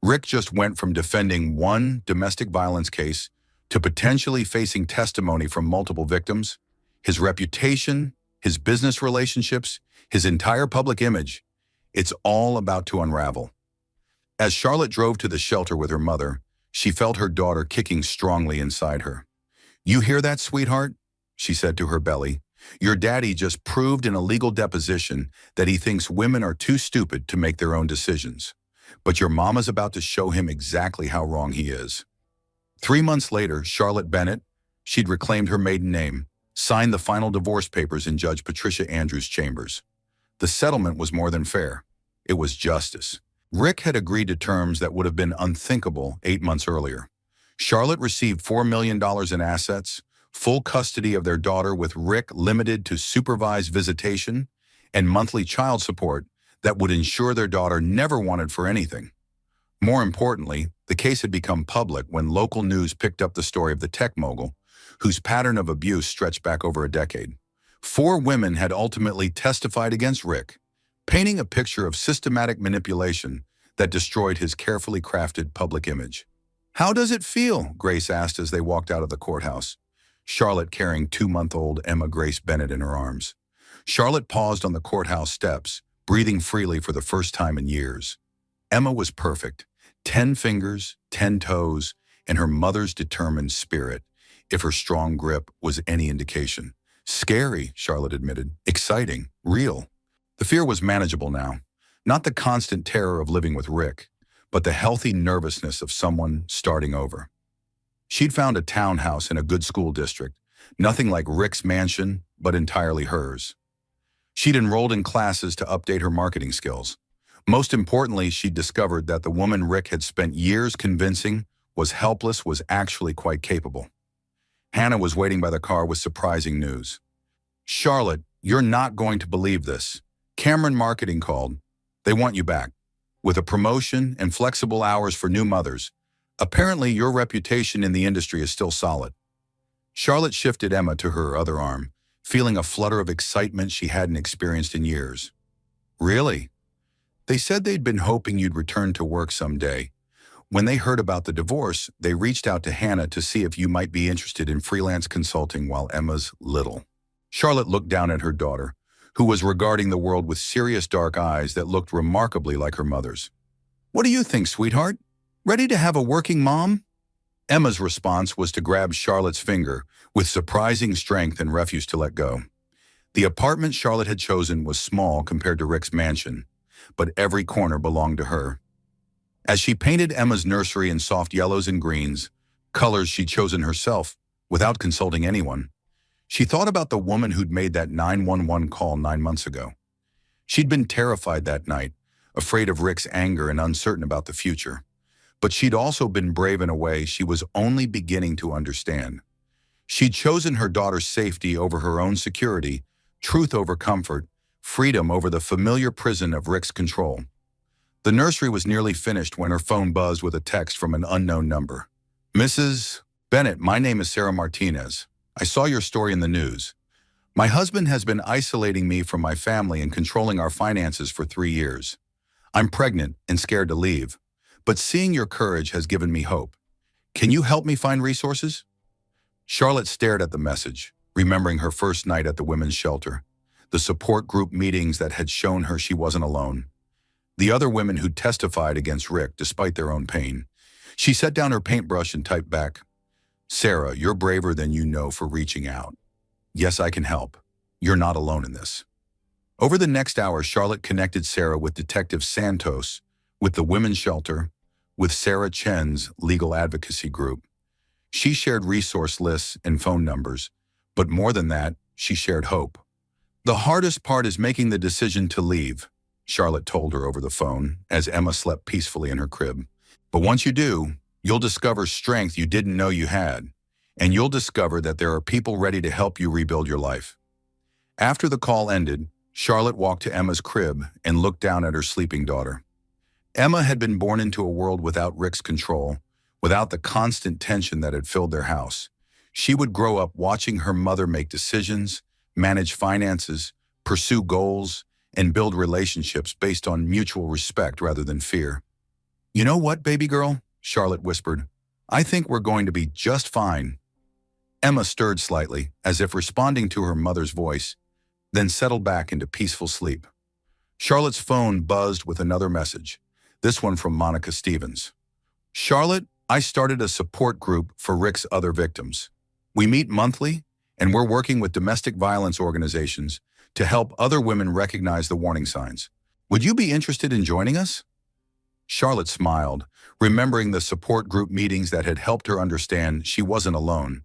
[SPEAKER 1] Rick just went from defending one domestic violence case to potentially facing testimony from multiple victims. His reputation, his business relationships, his entire public image, it's all about to unravel. As Charlotte drove to the shelter with her mother, she felt her daughter kicking strongly inside her. "You hear that, sweetheart?" she said to her belly. "Your daddy just proved in a legal deposition that he thinks women are too stupid to make their own decisions. But your mama's about to show him exactly how wrong he is." 3 months later, Charlotte Bennett, she'd reclaimed her maiden name, signed the final divorce papers in Judge Patricia Andrews' chambers. The settlement was more than fair. It was justice. Rick had agreed to terms that would have been unthinkable 8 months earlier. Charlotte received $4 million in assets, full custody of their daughter with Rick limited to supervised visitation, and monthly child support that would ensure their daughter never wanted for anything. More importantly, the case had become public when local news picked up the story of the tech mogul, whose pattern of abuse stretched back over a decade. 4 women had ultimately testified against Rick, painting a picture of systematic manipulation that destroyed his carefully crafted public image. "How does it feel?" Grace asked as they walked out of the courthouse, Charlotte carrying 2-month-old Emma Grace Bennett in her arms. Charlotte paused on the courthouse steps, breathing freely for the first time in years. Emma was perfect, 10 fingers, 10 toes, and her mother's determined spirit, if her strong grip was any indication. "Scary," Charlotte admitted. "Exciting. Real." The fear was manageable now, not the constant terror of living with Rick, but the healthy nervousness of someone starting over. She'd found a townhouse in a good school district, nothing like Rick's mansion, but entirely hers. She'd enrolled in classes to update her marketing skills. Most importantly, she'd discovered that the woman Rick had spent years convincing was helpless was actually quite capable. Hannah was waiting by the car with surprising news. "Charlotte, you're not going to believe this. Cameron Marketing called. They want you back. With a promotion and flexible hours for new mothers. Apparently, your reputation in the industry is still solid." Charlotte shifted Emma to her other arm, feeling a flutter of excitement she hadn't experienced in years. "Really? They said they'd been hoping you'd return to work someday. When they heard about the divorce, they reached out to Hannah to see if you might be interested in freelance consulting while Emma's little." Charlotte looked down at her daughter, who was regarding the world with serious dark eyes that looked remarkably like her mother's. "What do you think, sweetheart? Ready to have a working mom?" Emma's response was to grab Charlotte's finger with surprising strength and refuse to let go. The apartment Charlotte had chosen was small compared to Rick's mansion, but every corner belonged to her. As she painted Emma's nursery in soft yellows and greens, colors she'd chosen herself without consulting anyone, she thought about the woman who'd made that 911 call 9 months ago. She'd been terrified that night, afraid of Rick's anger and uncertain about the future. But she'd also been brave in a way she was only beginning to understand. She'd chosen her daughter's safety over her own security, truth over comfort, freedom over the familiar prison of Rick's control. The nursery was nearly finished when her phone buzzed with a text from an unknown number. "Mrs. Bennett, my name is Sarah Martinez. I saw your story in the news. My husband has been isolating me from my family and controlling our finances for 3 years. I'm pregnant and scared to leave, but seeing your courage has given me hope. Can you help me find resources?" Charlotte stared at the message, remembering her first night at the women's shelter, the support group meetings that had shown her she wasn't alone, the other women who testified against Rick despite their own pain. She set down her paintbrush and typed back, "Sarah, you're braver than you know for reaching out. Yes, I can help. You're not alone in this." Over the next hour, Charlotte connected Sarah with Detective Santos, with the women's shelter, with Sarah Chen's legal advocacy group. She shared resource lists and phone numbers, but more than that, she shared hope. "The hardest part is making the decision to leave," Charlotte told her over the phone as Emma slept peacefully in her crib. "But once you do, you'll discover strength you didn't know you had, and you'll discover that there are people ready to help you rebuild your life." After the call ended, Charlotte walked to Emma's crib and looked down at her sleeping daughter. Emma had been born into a world without Rick's control, without the constant tension that had filled their house. She would grow up watching her mother make decisions, manage finances, pursue goals, and build relationships based on mutual respect rather than fear. "You know what, baby girl?" Charlotte whispered. "I think we're going to be just fine." Emma stirred slightly, as if responding to her mother's voice, then settled back into peaceful sleep. Charlotte's phone buzzed with another message. This one from Monica Stevens. Charlotte, I started a support group for Rick's other victims. We meet monthly, and we're working with domestic violence organizations to help other women recognize the warning signs. Would you be interested in joining us? Charlotte smiled, remembering the support group meetings that had helped her understand she wasn't alone.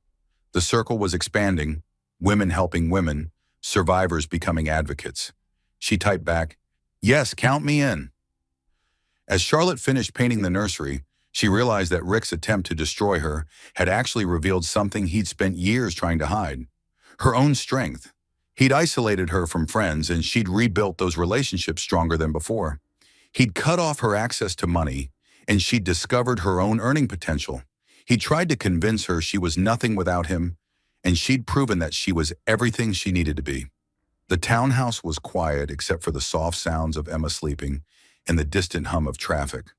[SPEAKER 1] The circle was expanding, women helping women, survivors becoming advocates. She typed back, "Yes, count me in." As Charlotte finished painting the nursery, she realized that Rick's attempt to destroy her had actually revealed something he'd spent years trying to hide: her own strength. He'd isolated her from friends, and she'd rebuilt those relationships stronger than before. He'd cut off her access to money, and she'd discovered her own earning potential. He tried to convince her she was nothing without him, and she'd proven that she was everything she needed to be. The townhouse was quiet except for the soft sounds of Emma sleeping and the distant hum of traffic.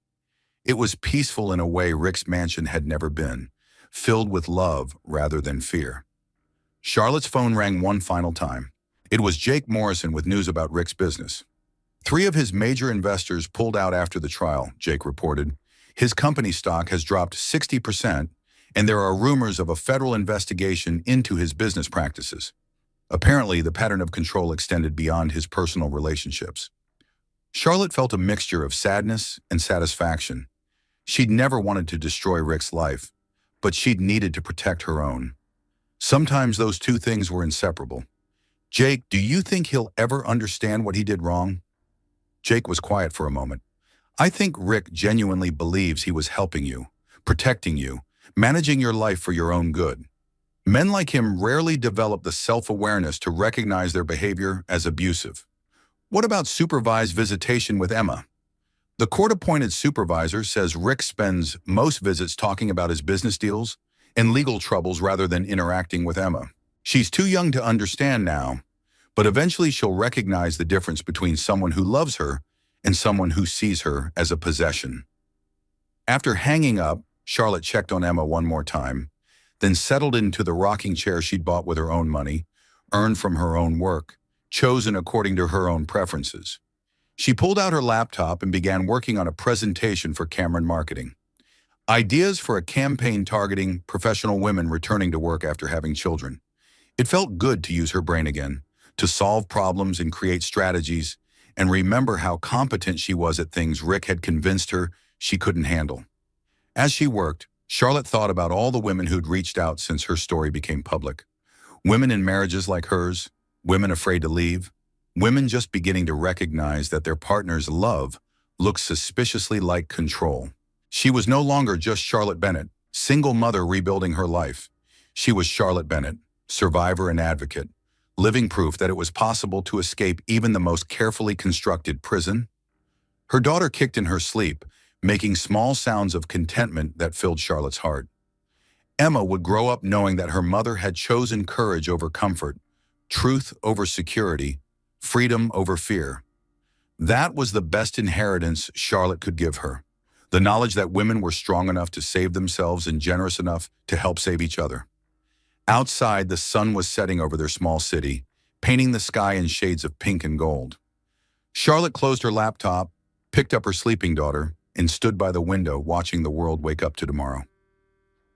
[SPEAKER 1] It was peaceful in a way Rick's mansion had never been, filled with love rather than fear. Charlotte's phone rang one final time. It was Jake Morrison with news about Rick's business. 3 of his major investors pulled out after the trial, Jake reported. His company stock has dropped 60%, and there are rumors of a federal investigation into his business practices. Apparently, the pattern of control extended beyond his personal relationships. Charlotte felt a mixture of sadness and satisfaction. She'd never wanted to destroy Rick's life, but she'd needed to protect her own. Sometimes those two things were inseparable. "Jake, do you think he'll ever understand what he did wrong?" Jake was quiet for a moment. "I think Rick genuinely believes he was helping you, protecting you, managing your life for your own good. Men like him rarely develop the self-awareness to recognize their behavior as abusive." What about supervised visitation with Emma? The court-appointed supervisor says Rick spends most visits talking about his business deals and legal troubles rather than interacting with Emma. She's too young to understand now, but eventually she'll recognize the difference between someone who loves her and someone who sees her as a possession. After hanging up, Charlotte checked on Emma one more time, then settled into the rocking chair she'd bought with her own money, earned from her own work, chosen according to her own preferences. She pulled out her laptop and began working on a presentation for Cameron Marketing. Ideas for a campaign targeting professional women returning to work after having children. It felt good to use her brain again, to solve problems and create strategies, and remember how competent she was at things Rick had convinced her she couldn't handle. As she worked, Charlotte thought about all the women who'd reached out since her story became public. Women in marriages like hers, women afraid to leave, women just beginning to recognize that their partner's love looked suspiciously like control. She was no longer just Charlotte Bennett, single mother rebuilding her life. She was Charlotte Bennett, survivor and advocate, living proof that it was possible to escape even the most carefully constructed prison. Her daughter kicked in her sleep, making small sounds of contentment that filled Charlotte's heart. Emma would grow up knowing that her mother had chosen courage over comfort, truth over security, freedom over fear. That was the best inheritance Charlotte could give her, the knowledge that women were strong enough to save themselves and generous enough to help save each other. Outside, the sun was setting over their small city, painting the sky in shades of pink and gold. Charlotte closed her laptop, picked up her sleeping daughter, and stood by the window watching the world wake up to tomorrow.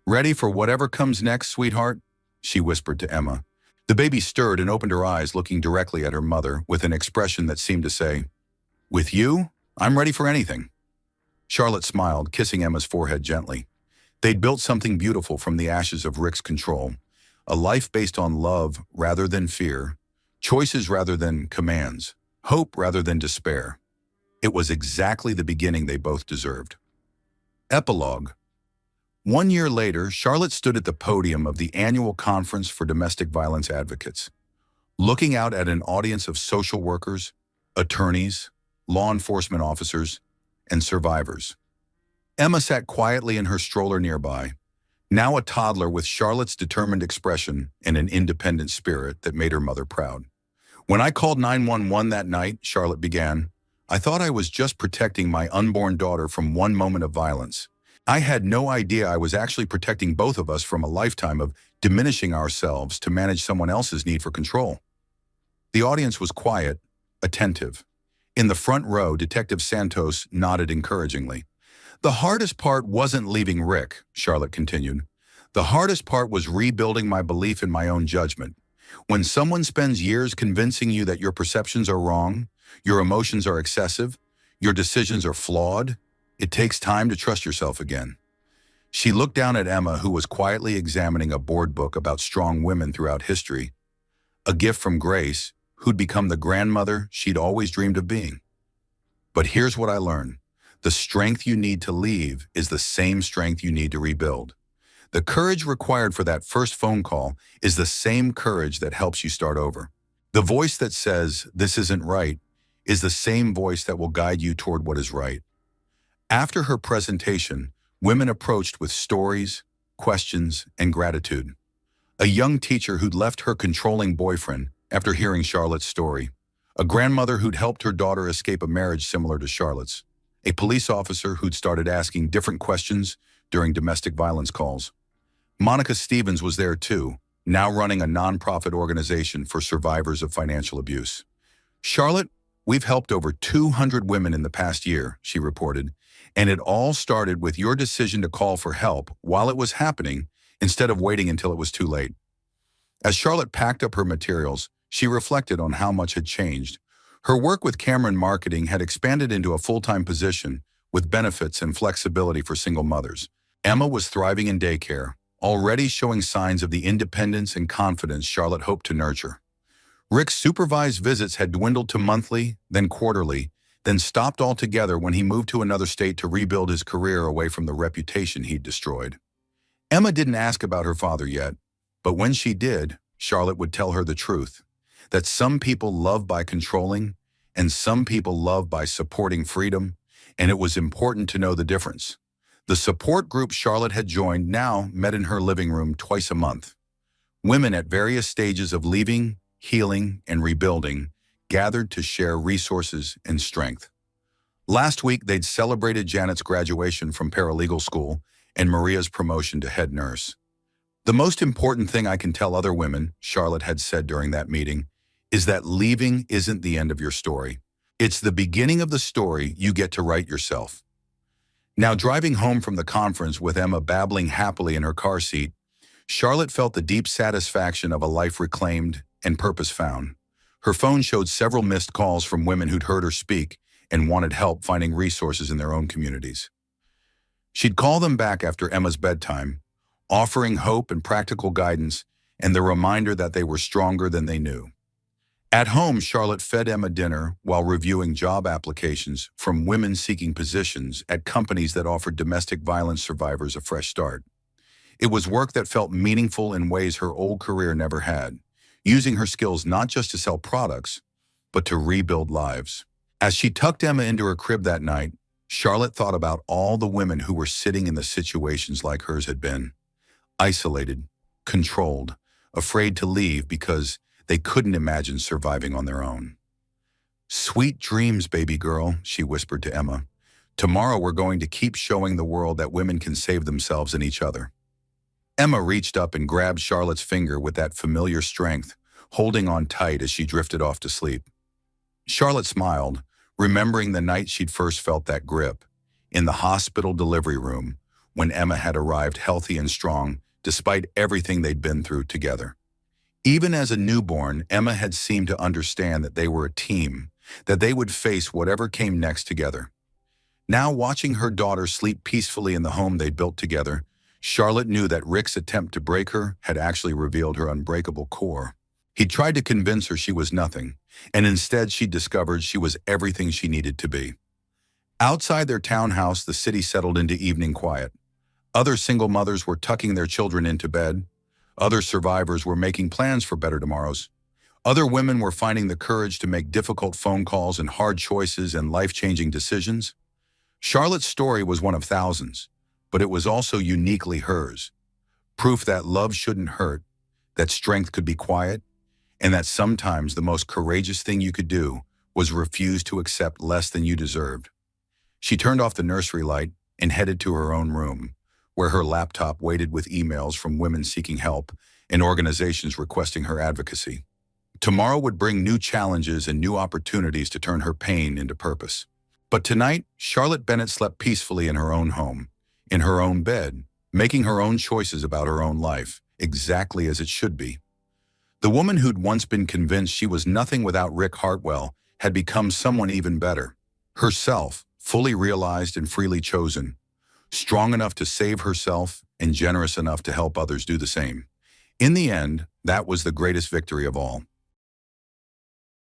[SPEAKER 1] "Ready for whatever comes next, sweetheart?" she whispered to Emma. The baby stirred and opened her eyes, looking directly at her mother with an expression that seemed to say, "With you, I'm ready for anything." Charlotte smiled, kissing Emma's forehead gently. They'd built something beautiful from the ashes of Rick's control, a life based on love rather than fear, choices rather than commands, hope rather than despair. It was exactly the beginning they both deserved. Epilogue. 1 year later, Charlotte stood at the podium of the annual conference for domestic violence advocates, looking out at an audience of social workers, attorneys, law enforcement officers, and survivors. Emma sat quietly in her stroller nearby, now a toddler with Charlotte's determined expression and an independent spirit that made her mother proud. "When I called 911 that night," Charlotte began, "I thought I was just protecting my unborn daughter from one moment of violence. I had no idea I was actually protecting both of us from a lifetime of diminishing ourselves to manage someone else's need for control." The audience was quiet, attentive. In the front row, Detective Santos nodded encouragingly. The hardest part wasn't leaving Rick, Charlotte continued. The hardest part was rebuilding my belief in my own judgment. When someone spends years convincing you that your perceptions are wrong, your emotions are excessive, your decisions are flawed, it takes time to trust yourself again. She looked down at Emma, who was quietly examining a board book about strong women throughout history, a gift from Grace, who'd become the grandmother she'd always dreamed of being. But here's what I learned. The strength you need to leave is the same strength you need to rebuild. The courage required for that first phone call is the same courage that helps you start over. The voice that says, "This isn't right," is the same voice that will guide you toward what is right. After her presentation, women approached with stories, questions, and gratitude. A young teacher who'd left her controlling boyfriend after hearing Charlotte's story. A grandmother who'd helped her daughter escape a marriage similar to Charlotte's. A police officer who'd started asking different questions during domestic violence calls. Monica Stevens was there too, now running a nonprofit organization for survivors of financial abuse. "Charlotte, we've helped over 200 women in the past year," she reported, "and it all started with your decision to call for help while it was happening instead of waiting until it was too late." As Charlotte packed up her materials, she reflected on how much had changed. Her work with Cameron Marketing had expanded into a full-time position with benefits and flexibility for single mothers. Emma was thriving in daycare, already showing signs of the independence and confidence Charlotte hoped to nurture. Rick's supervised visits had dwindled to monthly, then quarterly, then stopped altogether when he moved to another state to rebuild his career away from the reputation he'd destroyed. Emma didn't ask about her father yet, but when she did, Charlotte would tell her the truth, that some people love by controlling and some people love by supporting freedom, and it was important to know the difference. The support group Charlotte had joined now met in her living room twice a month. Women at various stages of leaving, healing, and rebuilding gathered to share resources and strength. Last week, they'd celebrated Janet's graduation from paralegal school and Maria's promotion to head nurse. "The most important thing I can tell other women," Charlotte had said during that meeting, "is that leaving isn't the end of your story. It's the beginning of the story you get to write yourself." Now, driving home from the conference with Emma babbling happily in her car seat, Charlotte felt the deep satisfaction of a life reclaimed and purpose found. Her phone showed several missed calls from women who'd heard her speak and wanted help finding resources in their own communities. She'd call them back after Emma's bedtime, offering hope and practical guidance and the reminder that they were stronger than they knew. At home, Charlotte fed Emma dinner while reviewing job applications from women seeking positions at companies that offered domestic violence survivors a fresh start. It was work that felt meaningful in ways her old career never had, using her skills not just to sell products, but to rebuild lives. As she tucked Emma into her crib that night, Charlotte thought about all the women who were sitting in the situations like hers had been. Isolated, controlled, afraid to leave because they couldn't imagine surviving on their own. "Sweet dreams, baby girl," she whispered to Emma. "Tomorrow we're going to keep showing the world that women can save themselves and each other." Emma reached up and grabbed Charlotte's finger with that familiar strength, holding on tight as she drifted off to sleep. Charlotte smiled, remembering the night she'd first felt that grip, in the hospital delivery room, when Emma had arrived healthy and strong despite everything they'd been through together. Even as a newborn, Emma had seemed to understand that they were a team, that they would face whatever came next together. Now, watching her daughter sleep peacefully in the home they'd built together, Charlotte knew that Rick's attempt to break her had actually revealed her unbreakable core. He'd tried to convince her she was nothing, and instead she discovered she was everything she needed to be. Outside their townhouse, the city settled into evening quiet. Other single mothers were tucking their children into bed. Other survivors were making plans for better tomorrows. Other women were finding the courage to make difficult phone calls and hard choices and life-changing decisions. Charlotte's story was one of thousands, but it was also uniquely hers. Proof that love shouldn't hurt, that strength could be quiet, and that sometimes the most courageous thing you could do was refuse to accept less than you deserved. She turned off the nursery light and headed to her own room, where her laptop waited with emails from women seeking help and organizations requesting her advocacy. Tomorrow would bring new challenges and new opportunities to turn her pain into purpose. But tonight, Charlotte Bennett slept peacefully in her own home, in her own bed, making her own choices about her own life, exactly as it should be. The woman who'd once been convinced she was nothing without Rick Hartwell had become someone even better. Herself, fully realized and freely chosen, strong enough to save herself and generous enough to help others do the same. In the end, that was the greatest victory of all.